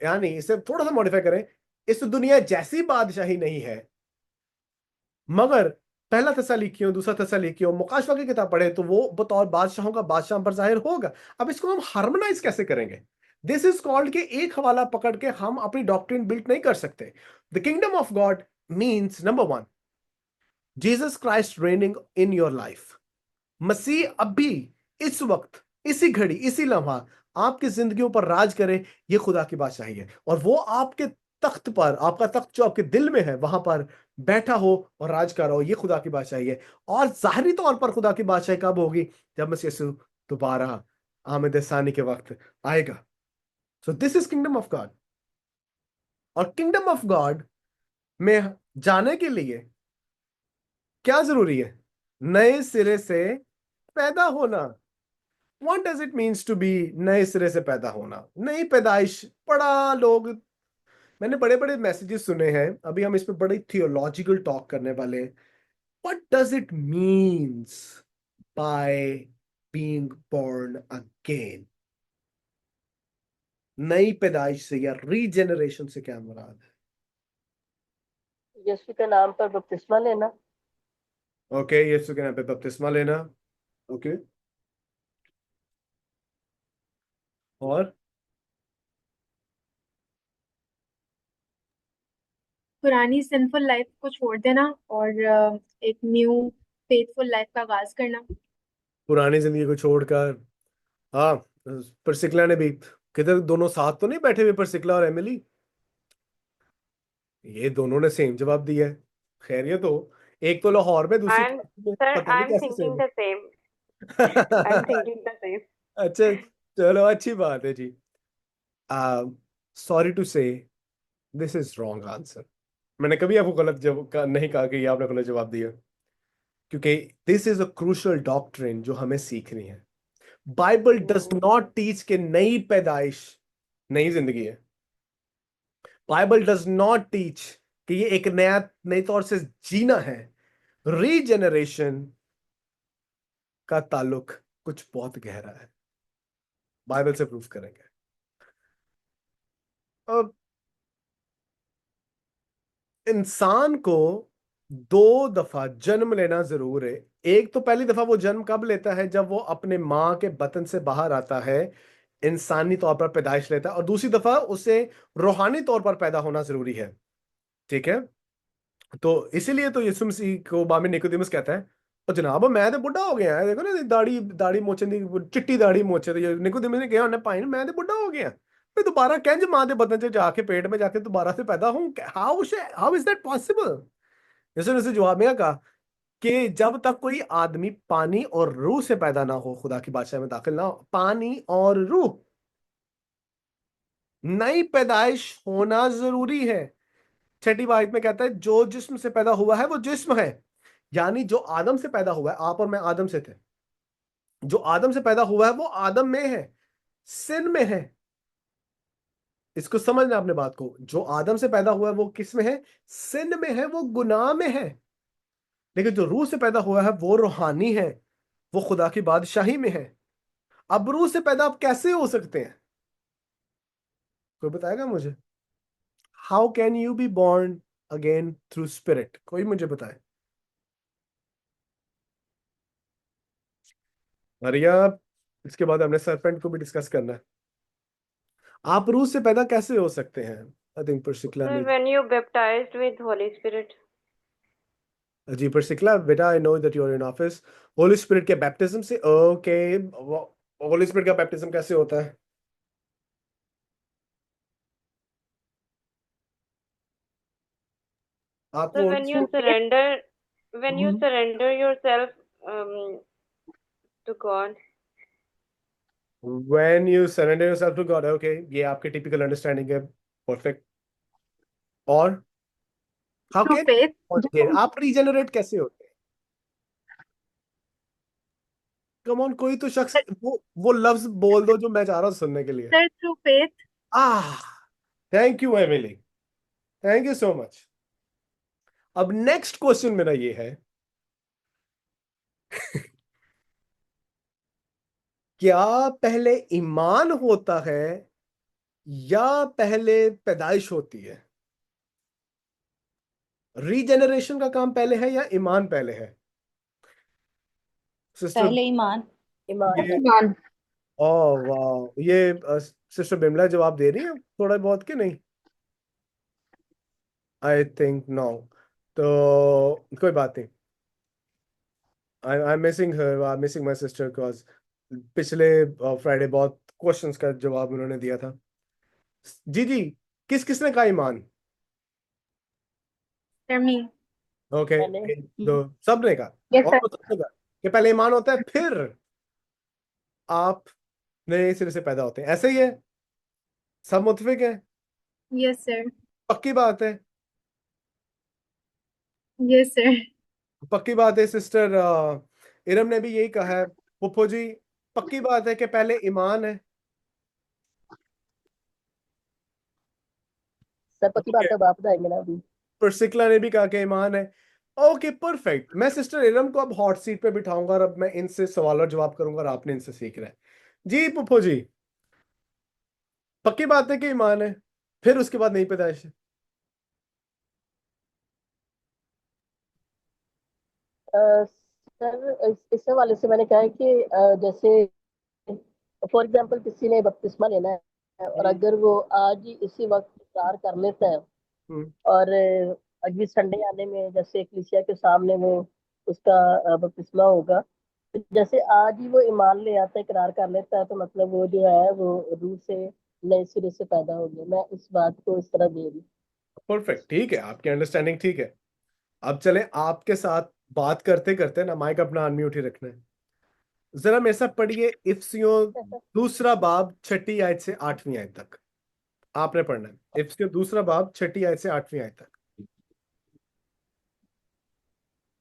यानी इसे थोड़ा सा मॉडिफाई करें, इस दुनिया जैसी बादशाही नहीं है। मगर पहला तसलीकियों, दूसरा तसलीकियों, मुकाशवा की किताब पढ़े तो वो बतौर बादशाहों का बादशाह पर जाहिर होगा। अब इसको हम हार्मोनाइज कैसे करेंगे? दिस इज कॉल्ड कि एक हवाला पकड़ के हम अपनी डॉक्ट्रिन बिल्ड नहीं कर सकते। The kingdom of God means number one, Jesus Christ reigning in your life. मसीह अभी इस वक्त इसी घड़ी इसी लम्हा आपकी जिंदगियों पर राज करे, ये खुदा की बादशाही है। और वो आपके तख्त पर, आपका तख्त जो आपके दिल में है वहां पर बैठा हो और राज कर रहा हो, ये खुदा की बादशाही है। और जाहिरी तौर पर खुदा की बादशाही कब होगी? जब मसीह यीशु दोबारा आमद सानी के वक्त आएगा। So this is kingdom of God. और किंगडम ऑफ गॉड में जाने के लिए क्या जरूरी है? नए सिरे से पैदा होना। What does it means to be नए सिरे से पैदा होना? नई पैदाइश। बड़ा लोग, मैंने बड़े बड़े मैसेजेस सुने हैं, अभी हम इस पे बड़ी थियोलॉजिकल टॉक करने वाले हैं। What does it means by being born again? नई पैदाइश से या रीजेनरेशन से क्या मुराद है? यीशु के नाम पर बपतिस्मा लेना। ओके, यीशु के नाम पे बपतिस्मा लेना। ओके, और पुरानी सिंफुल लाइफ को छोड़ देना और एक न्यू फेथफुल लाइफ का आगाज करना। पुरानी जिंदगी को छोड़कर। हाँ, परसिकला ने भी, किधर दोनों साथ तो नहीं बैठे हुए परसिकला और एमिली? ये दोनों ने सेम जवाब दिया है। खैर, ये तो एक तो लाहौर में, दूसरी And कराची में, sir, पता नहीं I'm कैसे thinking same the same. I'm है। thinking the same. अच्छा, चलो अच्छी बात है जी। सॉरी टू से, दिस इज रॉन्ग आंसर। मैंने कभी आपको गलत नहीं कहा कि ये आपने गलत जवाब दिया, क्योंकि this is a crucial doctrine जो हमें सीखनी है। Bible does Hmm. Not teach के नई पैदाइश नई जिंदगी है। बाइबल डज नॉट टीच कि ये एक नए तौर से जीना है। रीजेनरेशन का ताल्लुक कुछ बहुत गहरा है, बाइबल से प्रूफ करेंगे। अब इंसान को दो दफा जन्म लेना जरूर है। एक तो पहली दफा वो जन्म कब लेता है? जब वो अपने माँ के बतन से बाहर आता है, इंसानी तौर पर पैदाइश लेता है। और दूसरी दफा उसे रूहानी तौर पर पैदा होना जरूरी है। ठीक है, तो इसीलिए तो यीशु मसीह को बामी निकोदेमुस कहता है, और जनाब मैं तो बुढ़ा हो गया है, देखो ना दाढ़ी दाढ़ी मोचे दी, चिट्टी दाढ़ी मोचे दी। निकोदेमुस ने कहा, भाई मैं तो बुढ़ा हो गया, मैं दोबारा कैंज मां के बदन से जाके पेट में जाके दोबारा से पैदा हूं? How is that possible? Yeshu ने उसे जवाब में कहा कि जब तक कोई आदमी पानी और रूह से पैदा ना हो, खुदा की बादशाह में दाखिल ना हो, पानी और रूह, नई पैदाइश होना जरूरी है। छठी आयत में कहता है जो जिस्म से पैदा हुआ है वो जिस्म है। यानी जो आदम से पैदा हुआ है, आप और मैं आदम से थे, जो आदम से पैदा हुआ है वो आदम में है, सिन में है। इसको समझना अपने बात को। जो आदम से पैदा हुआ है वो किस में है? सिन में है, वो गुनाह में है। लेकिन जो रूह से पैदा हुआ है वो रूहानी है, वो खुदा की बादशाही में है। अब रूह से पैदा आप कैसे हो सकते हैं? कोई बताएगा मुझे? How can you be born again through spirit? कोई मुझे बताए। मरिया, इसके बाद हमने सरपेंट को भी डिस्कस करना है। आप रूह से पैदा कैसे हो सकते हैं? आई थिंक परसिकला Sir, ने। when you baptized with Holy Spirit. जी परसिकला बेटा, I know that you are in office. Holy Spirit के बैप्टिज्म से, ओके। होली स्पिरिट का बैप्टिज्म कैसे होता है? आपको So Holy Spirit when you surrender yourself um, to God. When you surrender yourself to God, okay, ये आपके typical understanding है। परफेक्ट। और हाउ थ्रू फेथ। कैन आप रीजेनरेट कैसे होते हैं? कम ऑन, कोई तो शख्स वो लफ्ज बोल दो जो मैं चाह रहा हूँ सुनने के लिए। Sir through faith. Ah, thank you Emily, thank you so much. अब नेक्स्ट क्वेश्चन मेरा ये है क्या पहले ईमान होता है या पहले पैदाइश होती है? रीजेनरेशन का काम पहले है या ईमान पहले है? सिस्टर, पहले ईमान। ईमान। ये, ईमान। ओ वाह, ये सिस्टर बिमला जवाब दे रही है थोड़ा बहुत कि नहीं? I think no. तो कोई बात नहीं। I am missing her, I am missing my sister, because पिछले फ्राइडे बहुत क्वेश्चंस का जवाब उन्होंने दिया था। जी जी, किस किसने कहा ईमान? सर मी। ओके, मैंने तो सबने कहा। यस और सर। तो सबने कहा कि पहले ईमान होता है, फिर आप नए सिरे से पैदा होते हैं। ऐसे ही है, सब मुत्फिक है? Yes sir. पक्की बात है? Yes sir. पक्की बात है सिस्टर इरम ने भी यही कहा है। पुप्पो जी, पक्की बात है कि पहले ईमान है? सर पक्की ठीक बात है, है, बाप बताएंगे ना अभी। परसिकला ने भी कहा कि ईमान है। Okay perfect. मैं सिस्टर इरम को अब हॉट सीट पे बिठाऊंगा और अब मैं इनसे सवाल और जवाब करूंगा और आपने इनसे सीखना है। जी पुप्पो जी, पक्की बात है कि ईमान है, फिर उसके बाद नई पैदाइश है? सर इस हवाले से मैंने कहा है कि जैसे फॉर एग्जांपल किसी ने बपतिस्मा लेना है और अगर वो आज ही इसी वक्त इकरार कर लेता है हम्म। और अगली संडे आने में जैसे कलीसिया के सामने वो उसका बपतिस्मा होगा। तो जैसे आज ही वो ईमान ले आता है, इकरार कर लेता है, तो मतलब वो जो है वो रूह से नए सिरे से पैदा हो गया। मैं इस बात को इस तरह दे रही हूँ। परफेक्ट, ठीक है, आपकी अंडरस्टैंडिंग ठीक है। अब चले आपके साथ बात करते करते ना, माइक अपना अनम्यूट ही रखना है। जरा मेरे साथ पढ़िए इफिसियों दूसरा बाब 6ठी आयत से 8वीं आयत तक। आपने पढ़ना है इफिसियों दूसरा बाब 6ठी आयत से 8वीं आयत तक।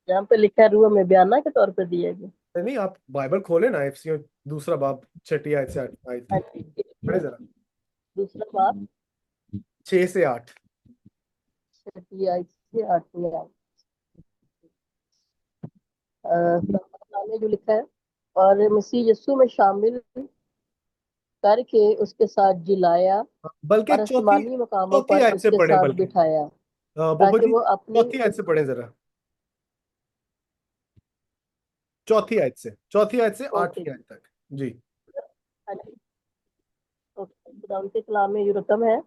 यहाँ पे लिखा है रूह में बयाना के तौर पे दिया गया। नहीं, आप बाइबल खोले ना, इफिसियों दूसरा बाब 6ठी आयत से 8वीं आयत हाँ तक। जी, पढ़े जरा, दूसरा बात 6 से 8। 6ठी आयत से 8वीं आयत। में जो लिखा है, और मसीह यीशु में शामिल करके उसके साथ जिलाया बल्कि और चौथी आसमानी मकामों चौथी पर आयत से उसके पढ़े, साथ बल्कि बिठाया, पोपो ताकि जी वो अपनी चौथी आयत से पढ़े जरा। चौथी आयत से ओके 8वीं आयत तक। जी। खुदा के कलाम में ये रकम है,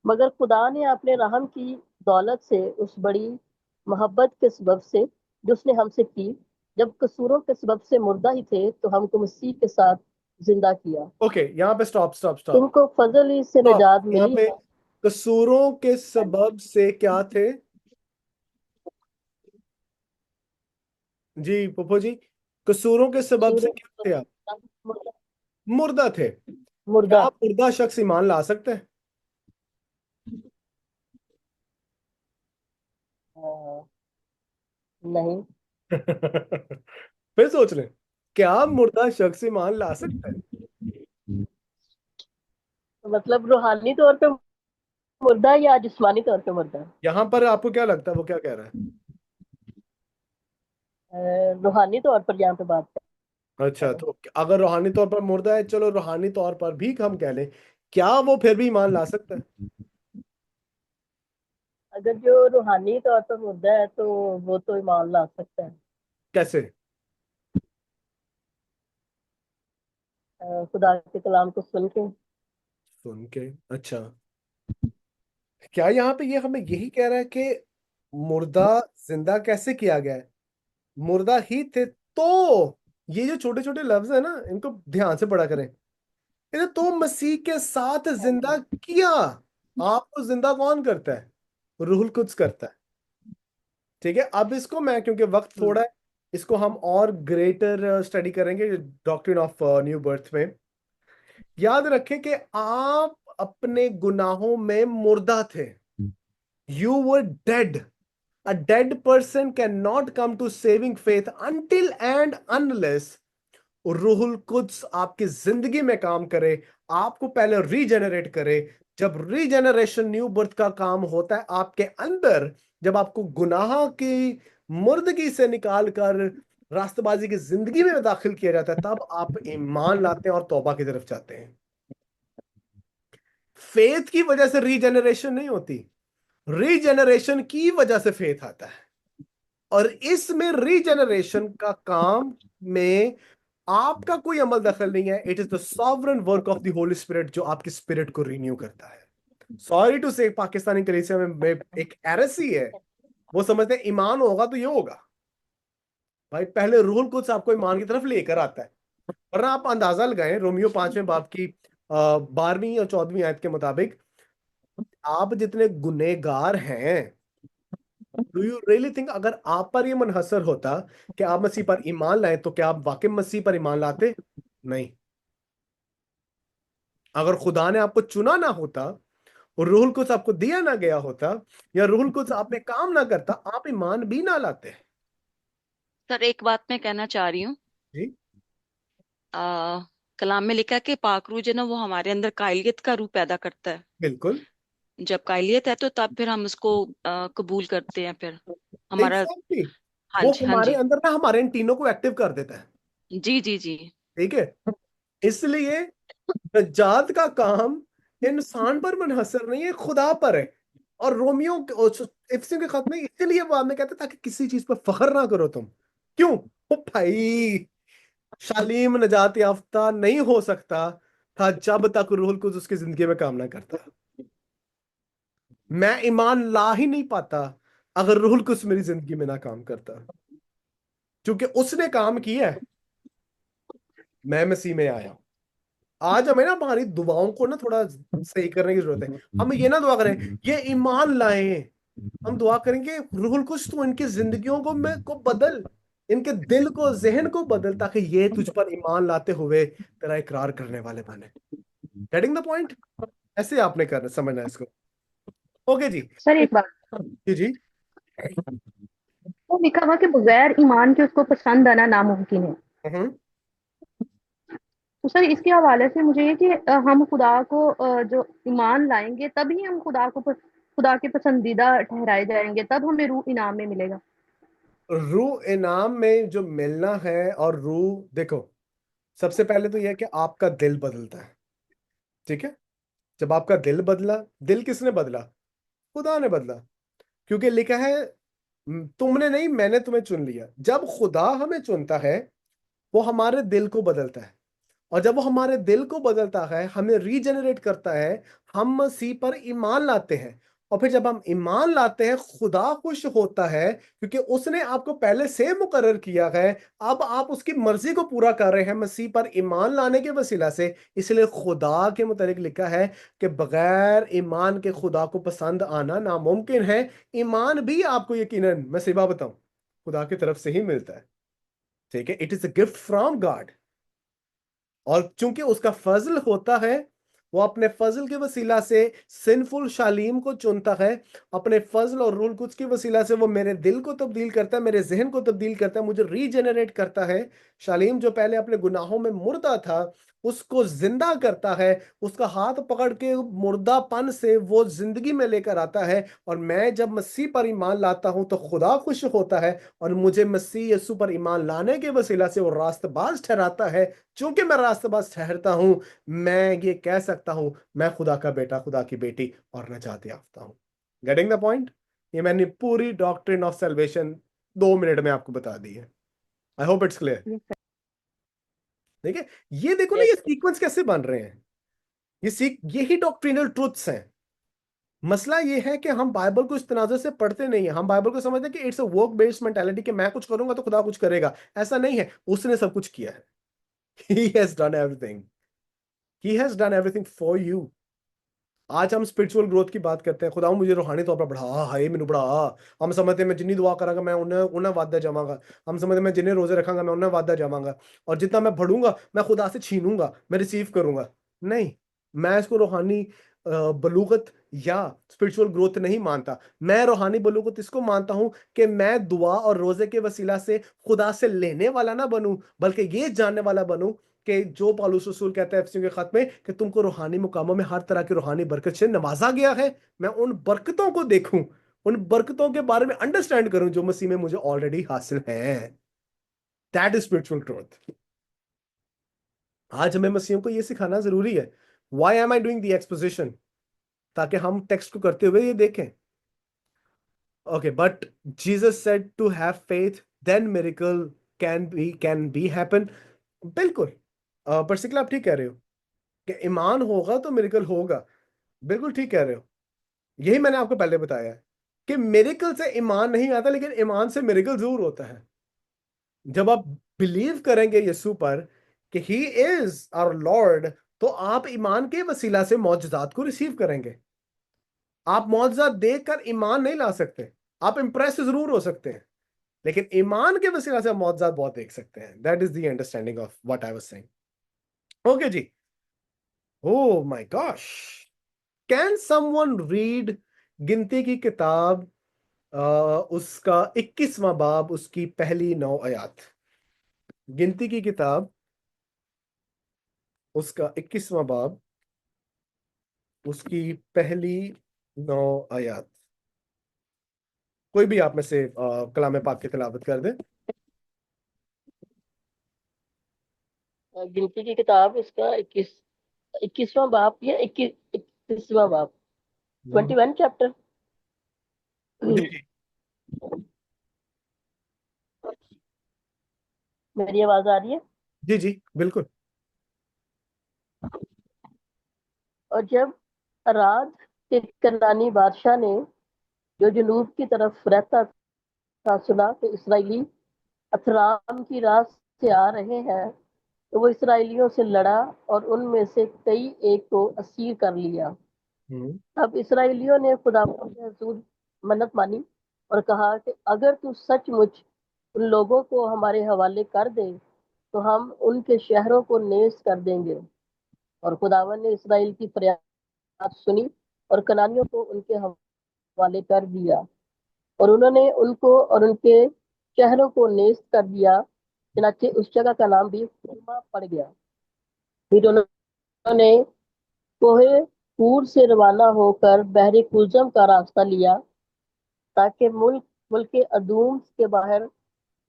मगर खुदा ने अपने रहम की दौलत से उस बड़ी मोहब्बत के सबब से जो उसने हमसे की, जब कसूरों के सबब से मुर्दा ही थे, तो हमको मसीह के साथ जिंदा किया। ओके, यहाँ पे स्टॉप स्टॉप स्टॉप तुमको फजल ही से स्टॉप। निजात यहाँ मिली पे है। कसूरों के सबब से क्या थे? जी पोपो जी, कसूरों के सबब से कसूरों क्या थे आप? मुर्दा मुर्दा थे। क्या मुर्दा। आप मुर्दा शख्स ईमान ला सकते हैं? हाँ, नहीं। फिर सोच लें, क्या आप मुर्दा शख्स ईमान ला सकते हैं? तो मतलब रूहानी तौर पे मुर्दा है या जिस्मानी तौर पे मुर्दा यहाँ पर आपको क्या लगता है वो क्या कह रहा है? है? रूहानी तौर पर यहाँ पे बात कर अच्छा, रहे हैं। तो अगर रूहानी तौर पर मुर्दा है, चलो रूहानी तौर पर भी हम कह लें, क्या वो फिर भी ईमान ला सकता है? अगर जो रूहानी तौर पर मुर्दा है तो वो तो ईमान ला सकता है, कैसे? खुदा के कलाम को सुन के। सुन के? अच्छा, क्या यहाँ पे ये हमें यही कह रहा है कि मुर्दा जिंदा कैसे किया गया है? मुर्दा ही थे तो, ये जो छोटे छोटे लफ्ज है ना, इनको ध्यान से पढ़ा करें। इन्हें तो मसीह के साथ हाँ जिंदा जी। किया। आपको जिंदा कौन करता है? रूहुल कुद्स करता है। ठीक है, अब इसको मैं, क्योंकि वक्त हम्म। थोड़ा है, इसको हम और ग्रेटर स्टडी करेंगे डॉक्ट्रिन ऑफ न्यू बर्थ में। याद रखें कि आप अपने गुनाहों में मुर्दा थे। You were dead. A dead person cannot come to saving faith until and unless रूहुल कुद्स आपकी जिंदगी में काम करे, आपको पहले रीजेनरेट करे। जब रीजेनरेशन न्यू बर्थ का काम होता है आपके अंदर, जब आपको गुनाह की मुर्दगी से निकाल कर रास्तबाजी की जिंदगी में दाखिल किया जाता है, तब आप ईमान लाते हैं और तौबा की तरफ जाते हैं। फेथ की वजह से रीजेनरेशन नहीं होती, रीजेनरेशन की वजह से फेथ आता है। और इसमें रीजेनरेशन का काम में आपका कोई अमल दखल नहीं है। It is the sovereign work of the Holi spirit जो आपकी स्पिरिट को रिन्यू करता है। सॉरी टू से, पाकिस्तानी कलीसिया में एक एरसी है, वो समझते हैं ईमान होगा तो ये होगा। भाई पहले रूहुल कुद्स आपको ईमान की तरफ लेकर आता है। वरना आप अंदाजा लगाएं, रोमियो 5वें बाब की 12वीं और 14वीं आयत के मुताबिक, आप जितने गुनेगार हैं, डू यू रियली थिंक अगर आप पर ये मुनहसर होता कि आप मसीह पर ईमान लाए, तो क्या आप वाकई मसीह पर ईमान लाते? नहीं। अगर खुदा ने आपको चुना ना होता और रूहुल कुछ आपको दिया ना गया होता, या रूहुल कुछ आप में काम ना करता, आप ईमान भी ना लाते। सर एक बात मैं कहना चाह रही हूँ। जी आ, कलाम में लिखा है कि पाक रूह जो है ना वो हमारे अंदर कायलियत का रूह पैदा करता है। बिल्कुल। जब कायलियत है तो तब फिर हम उसको कबूल करते हैं फिर हमारा। एग्जैक्टली, हाँ वो जी, हाँ हमारे जी। अंदर ना हमारे इन तीनों को एक्टिव कर देता है। जी जी जी। ठीक है, इसलिए नजात का काम इंसान पर मुनहसर नहीं है, खुदा पर है। और रोमियो इफिसियों के खत में इसीलिए बाद में कहते ताकि किसी चीज पर फख्र ना करो तुम। क्यों? ओ भाई, शालीम नजात याफ्ता नहीं हो सकता था जब तक रूहुल कुद्स उसकी जिंदगी में काम ना करता। मैं ईमान ला ही नहीं पाता अगर रूहुल कुछ मेरी जिंदगी में ना काम करता, क्योंकि उसने काम किया है, मैं मसीह में आया। आज हमें ना हमारी दुआओं को ना थोड़ा सही करने की जरूरत है। हम ये ना दुआ करें ये ईमान लाए, हम दुआ करेंगे रूहुल कुछ तो इनकी जिंदगियों को में को बदल, इनके दिल को जहन को बदल, ताकि ये तुझ पर ईमान लाते हुए तेरा इकरार करने वाले बने। Getting the point? ऐसे आपने करना, समझना है इसको। ओके जी। सर एक बात, जी जी। वो लिखा हुआ कि बगैर ईमान के उसको पसंद आना नामुमकिन है। हम्म। तो सर इसके हवाले से मुझे ये कि हम खुदा को जो ईमान लाएंगे तभी हम खुदा के पसंदीदा ठहराए जाएंगे, तब हमें रूह इनाम में मिलेगा। रूह इनाम में जो मिलना है, और रूह देखो, सबसे पहले तो यह है कि आपका दिल बदलता है। ठीक है? जब आपका दिल बदला, दिल किसने बदला? खुदा ने बदला। क्योंकि लिखा है तुमने नहीं, मैंने तुम्हें चुन लिया। जब खुदा हमें चुनता है, वो हमारे दिल को बदलता है, और जब वो हमारे दिल को बदलता है, हमें रीजेनरेट करता है, हम मसीह पर ईमान लाते हैं। और फिर जब हम ईमान लाते हैं, खुदा खुश होता है, क्योंकि उसने आपको पहले से मुकर्रर किया है। अब आप उसकी मर्जी को पूरा कर रहे हैं मसीह पर ईमान लाने के वसीला से। इसलिए खुदा के मुतालिक लिखा है कि बगैर ईमान के खुदा को पसंद आना नामुमकिन है। ईमान भी आपको यकीनन, मैं सही बात बताऊं, खुदा की तरफ से ही मिलता है। ठीक है? It is a gift from God. और चूंकि उसका फजल होता है, वो अपने फजल के वसीला से सिंफुल शालीम को चुनता है। अपने फजल और रूल कुछ के वसीला से वो मेरे दिल को तब्दील करता है, मेरे जहन को तब्दील करता है, मुझे रीजेनरेट करता है। शालीम जो पहले अपने गुनाहों में मुर्दा था, उसको जिंदा करता है। उसका हाथ पकड़ के मुर्दापन से वो जिंदगी में लेकर आता है। और मैं जब मसीह पर ईमान लाता हूं तो खुदा खुश होता है, और मुझे मसीह यीशु पर ईमान लाने के वसीला से वो रास्तबाज ठहराता है। चूंकि मैं रास्तबाज ठहरता हूं, मैं ये कह सकता हूं मैं खुदा का बेटा, खुदा की बेटी और नजात याफ्ता हूं। Getting the point? ये मैंने पूरी डॉक्ट्रिन ऑफ सैल्वेशन 2 मिनट में आपको बता दी है। आई होप इट्स क्लियर। ठीक है? ये देखो ना, ये यस। सीक्वेंस कैसे बन रहे हैं। यही डॉक्ट्रिनल ट्रुथ्स हैं। मसला ये है कि हम बाइबल को इस तनाजुर से पढ़ते नहीं है। हम बाइबल को समझते हैं कि it's a work based mentality, कि मैं कुछ करूंगा तो खुदा कुछ करेगा। ऐसा नहीं है, उसने सब कुछ किया है। He has done everything. He has done everything for you. आज हम स्पिरिचुअल ग्रोथ की बात करते हैं, खुदा मुझे रूहानी तौर पर बढ़ा, हाय मैनू बढ़ा। हम समझते हैं मैं जिन्नी दुआ करांगा मैं उन्हें वादा जावांगा। हम समझते हैं मैं जिन्ने रोजे रखांगा मैं उन्हें वादा जावांगा। और जितना मैं बढ़ूंगा मैं खुदा से छीनूंगा, मैं रिसीव करूंगा। नहीं, मैं इसको रूहानी बलूगत या स्पिरिचुअल ग्रोथ नहीं मानता। मैं रूहानी बलूगत इसको मानता हूं कि मैं दुआ और रोजे के वसीला से खुदा से लेने वाला ना बनूं, बल्कि ये जानने वाला बनूं कि जो पौलुस रसूल कहता है एफिसियों के खत में कि तुमको रूहानी मुकामों में हर तरह की रूहानी बरकत से नवाजा गया है। मैं उन बरकतों को देखूं, उन बरकतों के बारे में अंडरस्टैंड करूं जो मसीह में मुझे ऑलरेडी हासिल है। That is spiritual growth. आज हमें मसीहों को यह सिखाना जरूरी है। Why am I doing the exposition? ताकि हम टेक्स्ट को करते हुए ये देखें। Okay, but Jesus said to have faith, then miracle can be happen. बिल्कुल। पर आप ठीक कह रहे हो कि ईमान होगा तो मिरेकल होगा। बिल्कुल ठीक कह रहे हो। यही मैंने आपको पहले बताया है कि मिरेकल से ईमान नहीं आता, लेकिन ईमान से मिरेकल जरूर होता है। जब आप बिलीव करेंगे यीशु पर कि ही इज आवर लॉर्ड, तो आप ईमान के वसीला से मौजूदात को रिसीव करेंगे। आप मौजूदात देखकर ईमान नहीं ला सकते। आप इंप्रेस जरूर हो सकते हैं, लेकिन ईमान के वसीला से आप मौजूदात बहुत देख सकते हैं। That is the understanding of what I was saying. Okay जी। Oh my gosh, can someone read गिनती की किताब, उसका 21वां बाब, उसकी पहली 9 आयत। गिनती की किताब, उसका 21वां बाब, उसकी पहली 9 आयत। कोई भी आप में से कलाम पाक की तिलावत कर दे। गिनती की किताब इसका 21वां बाप या 21वां बाप, 21 चैप्टर। जी जी। मेरी आवाज आ रही है? जी जी बिल्कुल। और जब रात कि कनानी बादशाह ने जो जनूब की तरफ रहता था सुना कि इसराइली अथराम की राह से आ रहे हैं, तो वो इसराइलियों से लड़ा और उनमें से कई एक को असीर कर लिया। हम्म तब इसराइलियों ने खुदा से हजूर मन्नत मानी और कहा कि अगर तू सचमुच उन लोगों को हमारे हवाले कर दे तो हम उनके शहरों को नेस्त कर देंगे। और खुदावन ने इसराइल की फरियाद सुनी और कनानियों को उनके हवाले कर दिया, और उन्होंने उनको और उनके शहरों को नेस्त कर दिया। चनाचे उस जगह का नाम भी खुरमा पड़ गया। फिर उन्होंने कोहे पूर से रवाना होकर बहरे कुलजम का रास्ता लिया, ताकि मुल्क के अदूम के बाहर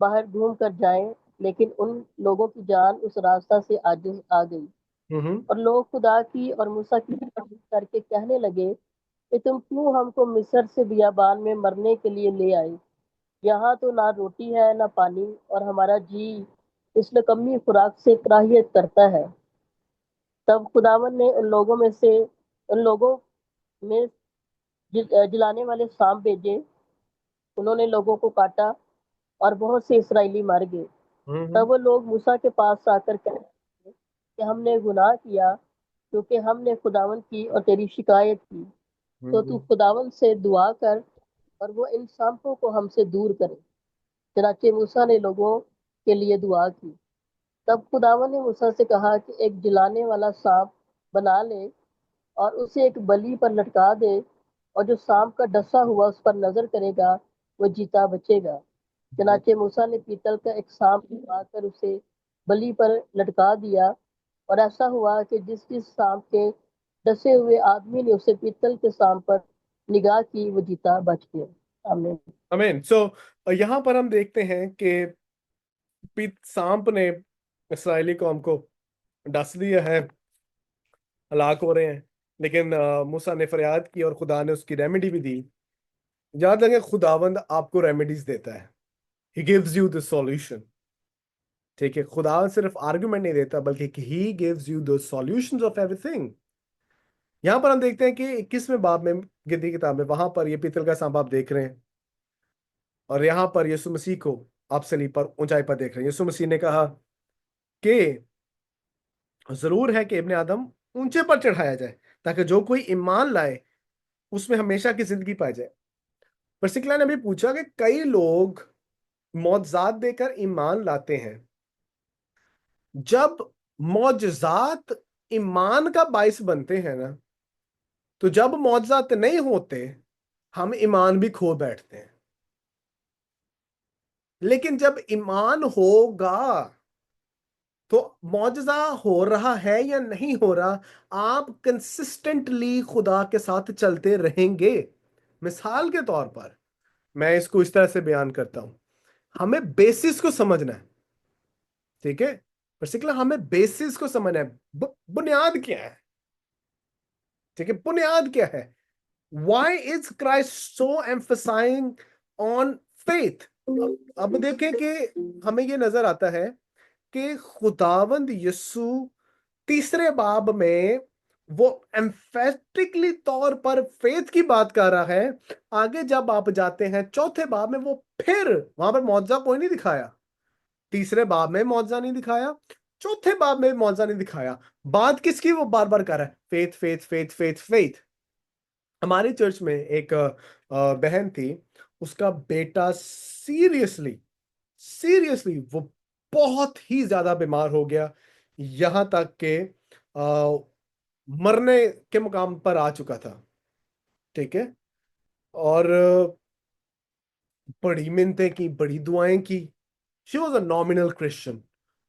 बाहर घूम कर जाएं। लेकिन उन लोगों की जान उस रास्ता से आगे आ गई, हम्म और लोग खुदा की और मूसा की तारीफ करके कहने लगे कि तुम क्यों हमको मिस्र से बियाबान में मरने के लिए ले आए। यहाँ तो ना रोटी है ना पानी, और हमारा जी इस नकम्मी खुराक से कराहियत करता है। तब खुदावन ने उन लोगों में जलाने वाले सांप भेजे। उन्होंने लोगों को काटा और बहुत से इसराइली मर गए। हम्म तब वो लोग मूसा के पास आकर कहने लगे कि हमने गुनाह किया, क्योंकि हमने खुदावन की और तेरी शिकायत की। तो तू हम्म खुदावन से दुआ कर और वो इन सांपों को हमसे दूर करे। चनाचे मूसा ने लोगों के लिए दुआ की। तब खुदावन ने मूसा से कहा कि एक जलाने वाला सांप बना ले और उसे एक बलि पर लटका दे, और जो सांप का डसा हुआ उस पर नजर करेगा वो जीता बचेगा। चनाचे मूसा ने पीतल का एक सांप बनवाकर उसे बलि पर लटका दिया, और ऐसा हुआ कि जिस जिस सांप के डसे हुए आदमी ने उसे पीतल के सांप पर निगाह की वो जीता बच गया। आमीन। आमीन। सो यहाँ पर हम देखते हैं कि सांप ने इसराइली कौम को डस दिया है, हलाक हो रहे हैं। लेकिन मूसा ने फरियाद की और खुदा ने उसकी रेमेडी भी दी। याद रखें, खुदावंद आपको रेमेडीज देता है। He gives you the solution. ठीक है, खुदा सिर्फ आर्गुमेंट नहीं देता, बल्कि he gives you the solutions of everything. यहाँ पर हम देखते हैं कि 21वें बाब में, गिनती किताब में, वहां पर ये पीतल का सांप आप देख रहे हैं, और यहाँ पर यीशु मसीह को आप सलीब पर ऊंचाई पर देख रहे हैं। यीशु मसीह ने कहा कि जरूर है कि इब्ने आदम ऊंचे पर चढ़ाया जाए, ताकि जो कोई ईमान लाए उसमें हमेशा की जिंदगी पाई जाए। पर सिकला ने भी पूछा कि कई लोग मौजजात देकर ईमान लाते हैं। जब मौजजात ईमान का बाइस बनते हैं ना, तो जब मौजजात नहीं होते हम ईमान भी खो बैठते हैं। लेकिन जब ईमान होगा तो मौजजा हो रहा है या नहीं हो रहा, आप कंसिस्टेंटली खुदा के साथ चलते रहेंगे। मिसाल के तौर पर मैं इसको इस तरह से बयान करता हूं, हमें बेसिस को समझना है। ठीक है, पर्टिकुलर हमें बेसिस को समझना है। बुनियाद क्या है? ठीक है, बुनियाद क्या है? Why is Christ so emphasizing on faith? अब देखें कि हमें ये नजर आता है कि खुदावंद यीशु तीसरे बाब में वो एम्फेटिकली तौर पर फेथ की बात कर रहा है। आगे जब आप जाते हैं चौथे बाब में, वो फिर वहां पर मौजजा कोई नहीं दिखाया। तीसरे बाब में मौजजा नहीं दिखाया, चौथे बाब में मौजजा नहीं दिखाया। बात किसकी वो बार बार कर रहा है? Faith faith faith faith faith. हमारी चर्च में एक बहन थी, उसका बेटा सीरियसली सीरियसली वो बहुत ही ज्यादा बीमार हो गया, यहां तक कि मरने के मुकाम पर आ चुका था। ठीक है, और बड़ी मिन्नतें की, बड़ी दुआएं की। She was a nominal Christian.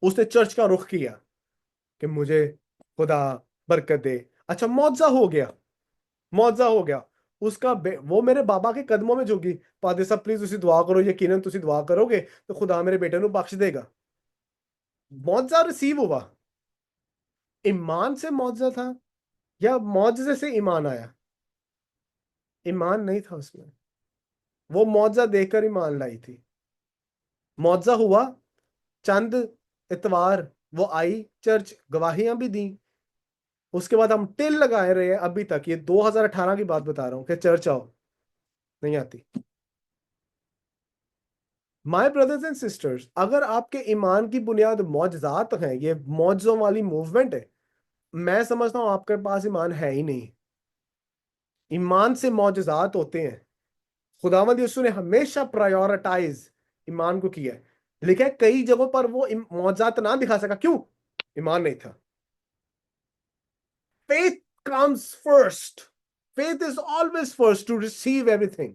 उसने चर्च का रुख किया कि मुझे खुदा बरकत दे। अच्छा, मुआवजा हो गया, मुआवजा हो गया। वो मेरे बाबा के कदमों में झुकी, पादे साहब प्लीज तुसी दुआ करो, यकीनन तुसी दुआ करोगे तो खुदा मेरे बेटे को बख्श देगा। मुआवजा रिसीव हुआ। ईमान से मुआवजा था या मुआवजे से ईमान आया? ईमान नहीं था उसमें, वो मुआवजा देकर ईमान लाई थी। मुआवजा हुआ, चंद इतवार वो आई चर्च, गवाहियां भी दी, उसके बाद हम टिल लगाए रहे हैं अभी तक। ये 2018 की बात बता रहा हूं कि चर्च आओ, नहीं आती। माय ब्रदर्स एंड सिस्टर्स, अगर आपके ईमान की बुनियाद मौजज़ात हैं, ये मौजों वाली मूवमेंट है, मैं समझता हूं आपके पास ईमान है ही नहीं। ईमान से मौजज़ात होते हैं। खुदावंद यीशु ने हमेशा प्रायोरिटाइज ईमान को किया है। लिखा है कई जगहों पर वो मौजज़ात ना दिखा सका, क्यों? ईमान नहीं था। Faith comes first. Faith is always first to receive everything.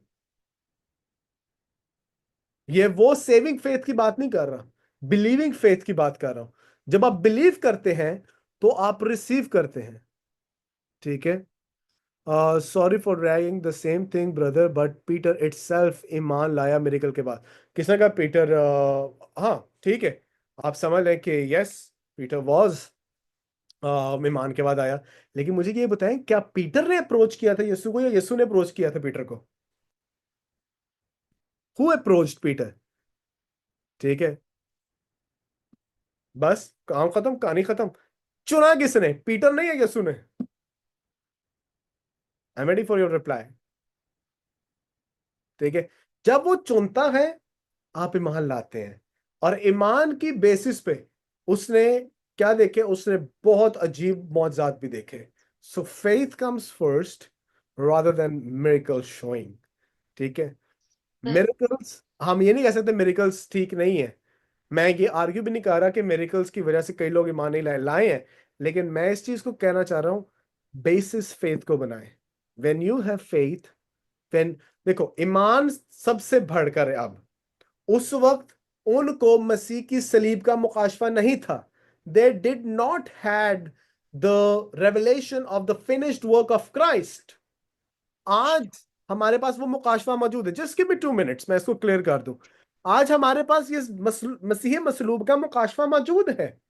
ये वो सेविंग फेथ की बात नहीं कर रहा, बिलीविंग फेथ की बात कर रहा हूं। जब आप बिलीव करते हैं तो आप रिसीव करते हैं। ठीक है। Sorry for dragging the same thing brother, but Peter itself ईमान लाया मिरेकल के बाद। किसने कहा पीटर? हाँ ठीक है, आप समझ लें कि यस, पीटर वॉज ईमान के बाद आया। लेकिन मुझे ये बताएं, क्या पीटर ने अप्रोच किया था यीशु को, या यीशु ने अप्रोच किया था पीटर को? Who approached Peter? ठीक है, बस काम खत्म, कहानी खत्म। चुना किसने? पीटर नहीं है, यीशु ने? I am ready for your reply. ठीक है, जब वो चुनता है आप ईमान लाते हैं, और ईमान की बेसिस पे उसने क्या देखे? उसने बहुत अजीब मौजज़ात भी देखे। सो faith comes first rather than miracle showing. ठीक है। मिरेकल्स, हम ये नहीं कह सकते मिरेकल्स ठीक नहीं है। मैं ये आर्ग्यू भी नहीं कर रहा कि मिरेकल्स की वजह से कई लोग ईमान नहीं लाए हैं, लेकिन मैं इस चीज को कहना चाह रहा हूं, बेसिस फेथ को बनाए। When you have faith, when, देखो ईमान सबसे बढ़कर है। अब उस वक्त उनको मसीह की सलीब का मुकाशफा नहीं था। They did not had the revelation of the finished work of Christ. आज हमारे पास वो मुकाशफा मौजूद है। जस्ट गिव मी 2 मिनट्स, मैं इसको क्लियर कर दूं। आज हमारे पास ये मसीह मसलूब का मुकाशफा मौजूद है।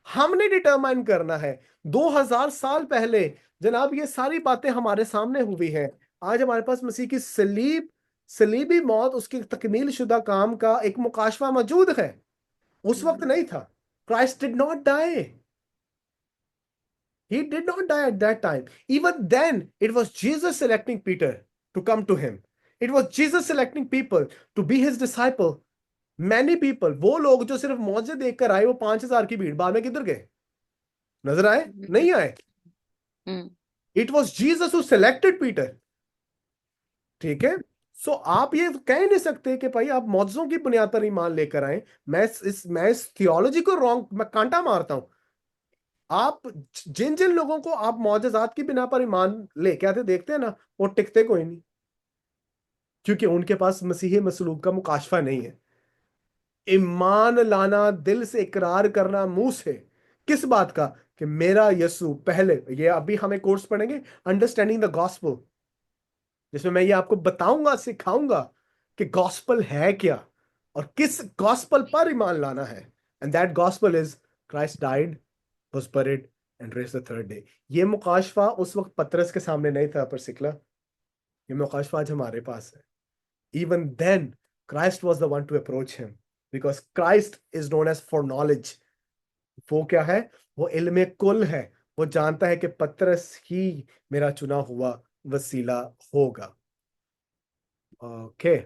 हमने डिटरमाइन करना है। 2000 साल पहले जनाब ये सारी बातें हमारे सामने हुई हैं। आज हमारे पास मसीह की सलीबी मौत, उसकी तकमील शुदा काम का एक मुकाशफा मौजूद है। उस वक्त नहीं था। Christ did not die, he did not die at that time. Even then, it was Jesus selecting Peter to come to him. It was Jesus selecting people to be his disciple. Many people, वो लोग जो सिर्फ मौजे देखकर आए, वो 5000 की भीड़, बाद में किधर गए? नजर आए? नहीं आए। It was Jesus who selected Peter. ठीक है। सो आप ये कह नहीं सकते कि भाई आप मौजों की बुनियाद पर ईमान लेकर आए। मैं इस थियोलॉजी को रॉन्ग, मैं कांटा मारता हूं। आप जिन जिन लोगों को आप मौजज़ात की बिना पर ईमान लेके आते देखते हैं ना, वो टिकते कोई नहीं, क्योंकि उनके पास मसीह मसलूब का मुकाशफा नहीं है। ईमान लाना, दिल से इकरार करना मुंह से, किस बात का? कि मेरा यीशु पहले, ये अभी हमें कोर्स पढ़ेंगे अंडरस्टैंडिंग द गॉस्पल, जिसमें मैं ये आपको बताऊंगा, सिखाऊंगा कि गॉस्पल है क्या और किस गॉस्पल पर ईमान लाना है। And that gospel is Christ died, was buried and raised the third day. ये मुकाशफा उस वक्त पतरस के सामने नहीं था, पर सिकला, ये मुकाशफा आज हमारे पास है। Even then, Christ was the one to approach him, because Christ is known as for knowledge. वो क्या है? वो इल्मे कुल है। वो जानता है कि पतरस ही मेरा चुना हुआ वसीला होगा। ओके,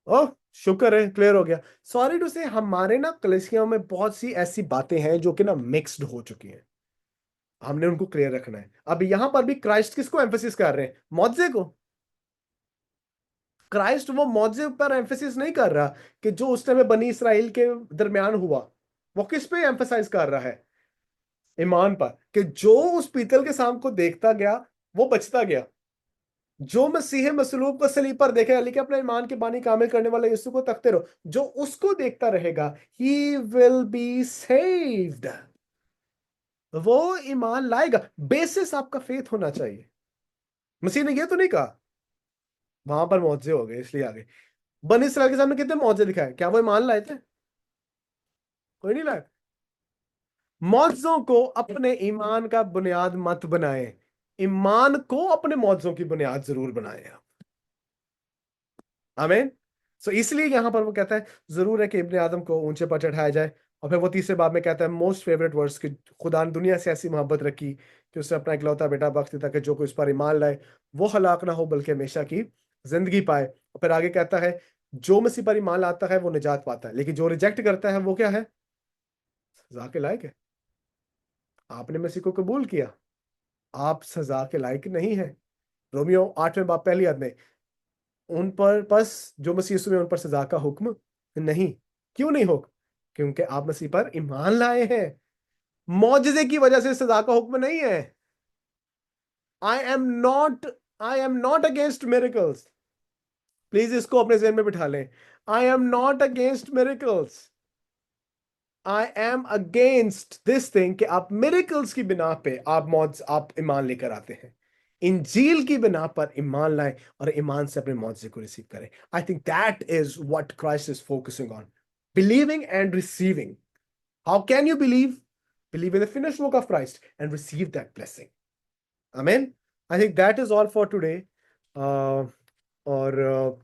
ओह शुक्र है, क्लियर हो गया। सॉरी टू से, हमारे ना कलीसियाओं में बहुत सी ऐसी बातें हैं जो कि ना मिक्स्ड हो चुकी हैं। हमने उनको क्लियर रखना है। अब यहां पर भी क्राइस्ट किसको एम्फेसिस कर रहे हैं? मौजे को। क्राइस्ट वो मौजे पर एम्फेसिस नहीं कर रहा कि जो उस टाइम बनी इसराइल के दरमियान हुआ। वो किस पे एम्फेसाइज कर रहा है? ईमान पर, कि जो उस पीतल के सांप को देखता गया वो बचता गया। जो मसीह मसलूब को सलीब पर देखेगा, लेकिन अपने ईमान की बानी कामिल करने वाले यीशु को तकते रहो, जो उसको देखता रहेगा, ही विल बी सेव्ड। वो ईमान लाएगा। बेसिस आपका फेथ होना चाहिए। मसीह ने ये तो नहीं कहा वहां पर मौजे हो गए इसलिए आ गए। बनी इसराइल के सामने कितने मौजे दिखाए? क्या वो ईमान लाए थे? कोई नहीं लाया। मौजों को अपने ईमान का बुनियाद मत बनाए, ईमान को अपने मौजों की बुनियाद जरूर बनाए आप। आमीन। सो इसलिए यहां पर वो कहता है जरूर है कि इब्ने आदम को ऊंचे पर चढ़ाया जाए, और फिर वो तीसरे बाब में कहता है मोस्ट फेवरेट वर्ड्स कि खुदा ने दुनिया से ऐसी मोहब्बत रखी कि उसने अपना इकलौता बेटा बख्श दिया ताकि जो कोई उस पर ईमान लाए वो हलाक ना हो बल्कि हमेशा की जिंदगी पाए। और फिर आगे कहता है जो मसीह पर ईमान लाता है वो निजात पाता है, लेकिन जो रिजेक्ट करता है वो क्या है? सजा के लायक है। आपने मसीह को कबूल किया, आप सजा के लायक नहीं है। रोमियो 8वें बाब पहली आयत में उन पर बस जो मसीह यीशु में उन पर सजा का हुक्म नहीं। क्यों नहीं हुक्म? क्योंकि आप मसीह पर ईमान लाए हैं। मौजज़े की वजह से सजा का हुक्म नहीं है। आई am not against miracles. Please इसको अपने ज़हन में बिठा लें। आई am not against miracles. I am against this thing कि आप मिरेकल्स की बिना पे आप ईमान लेकर आते हैं। इंजील की बिना पर ईमान लाएं और ईमान से अपने मौजज़े को रिसीव करें। I think that is what Christ is focusing on, believing and receiving. How can you believe in the finished work of Christ and receive that blessing? Amen. I think that is all for today. और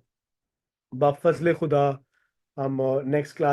बाफजले खुदा हम next class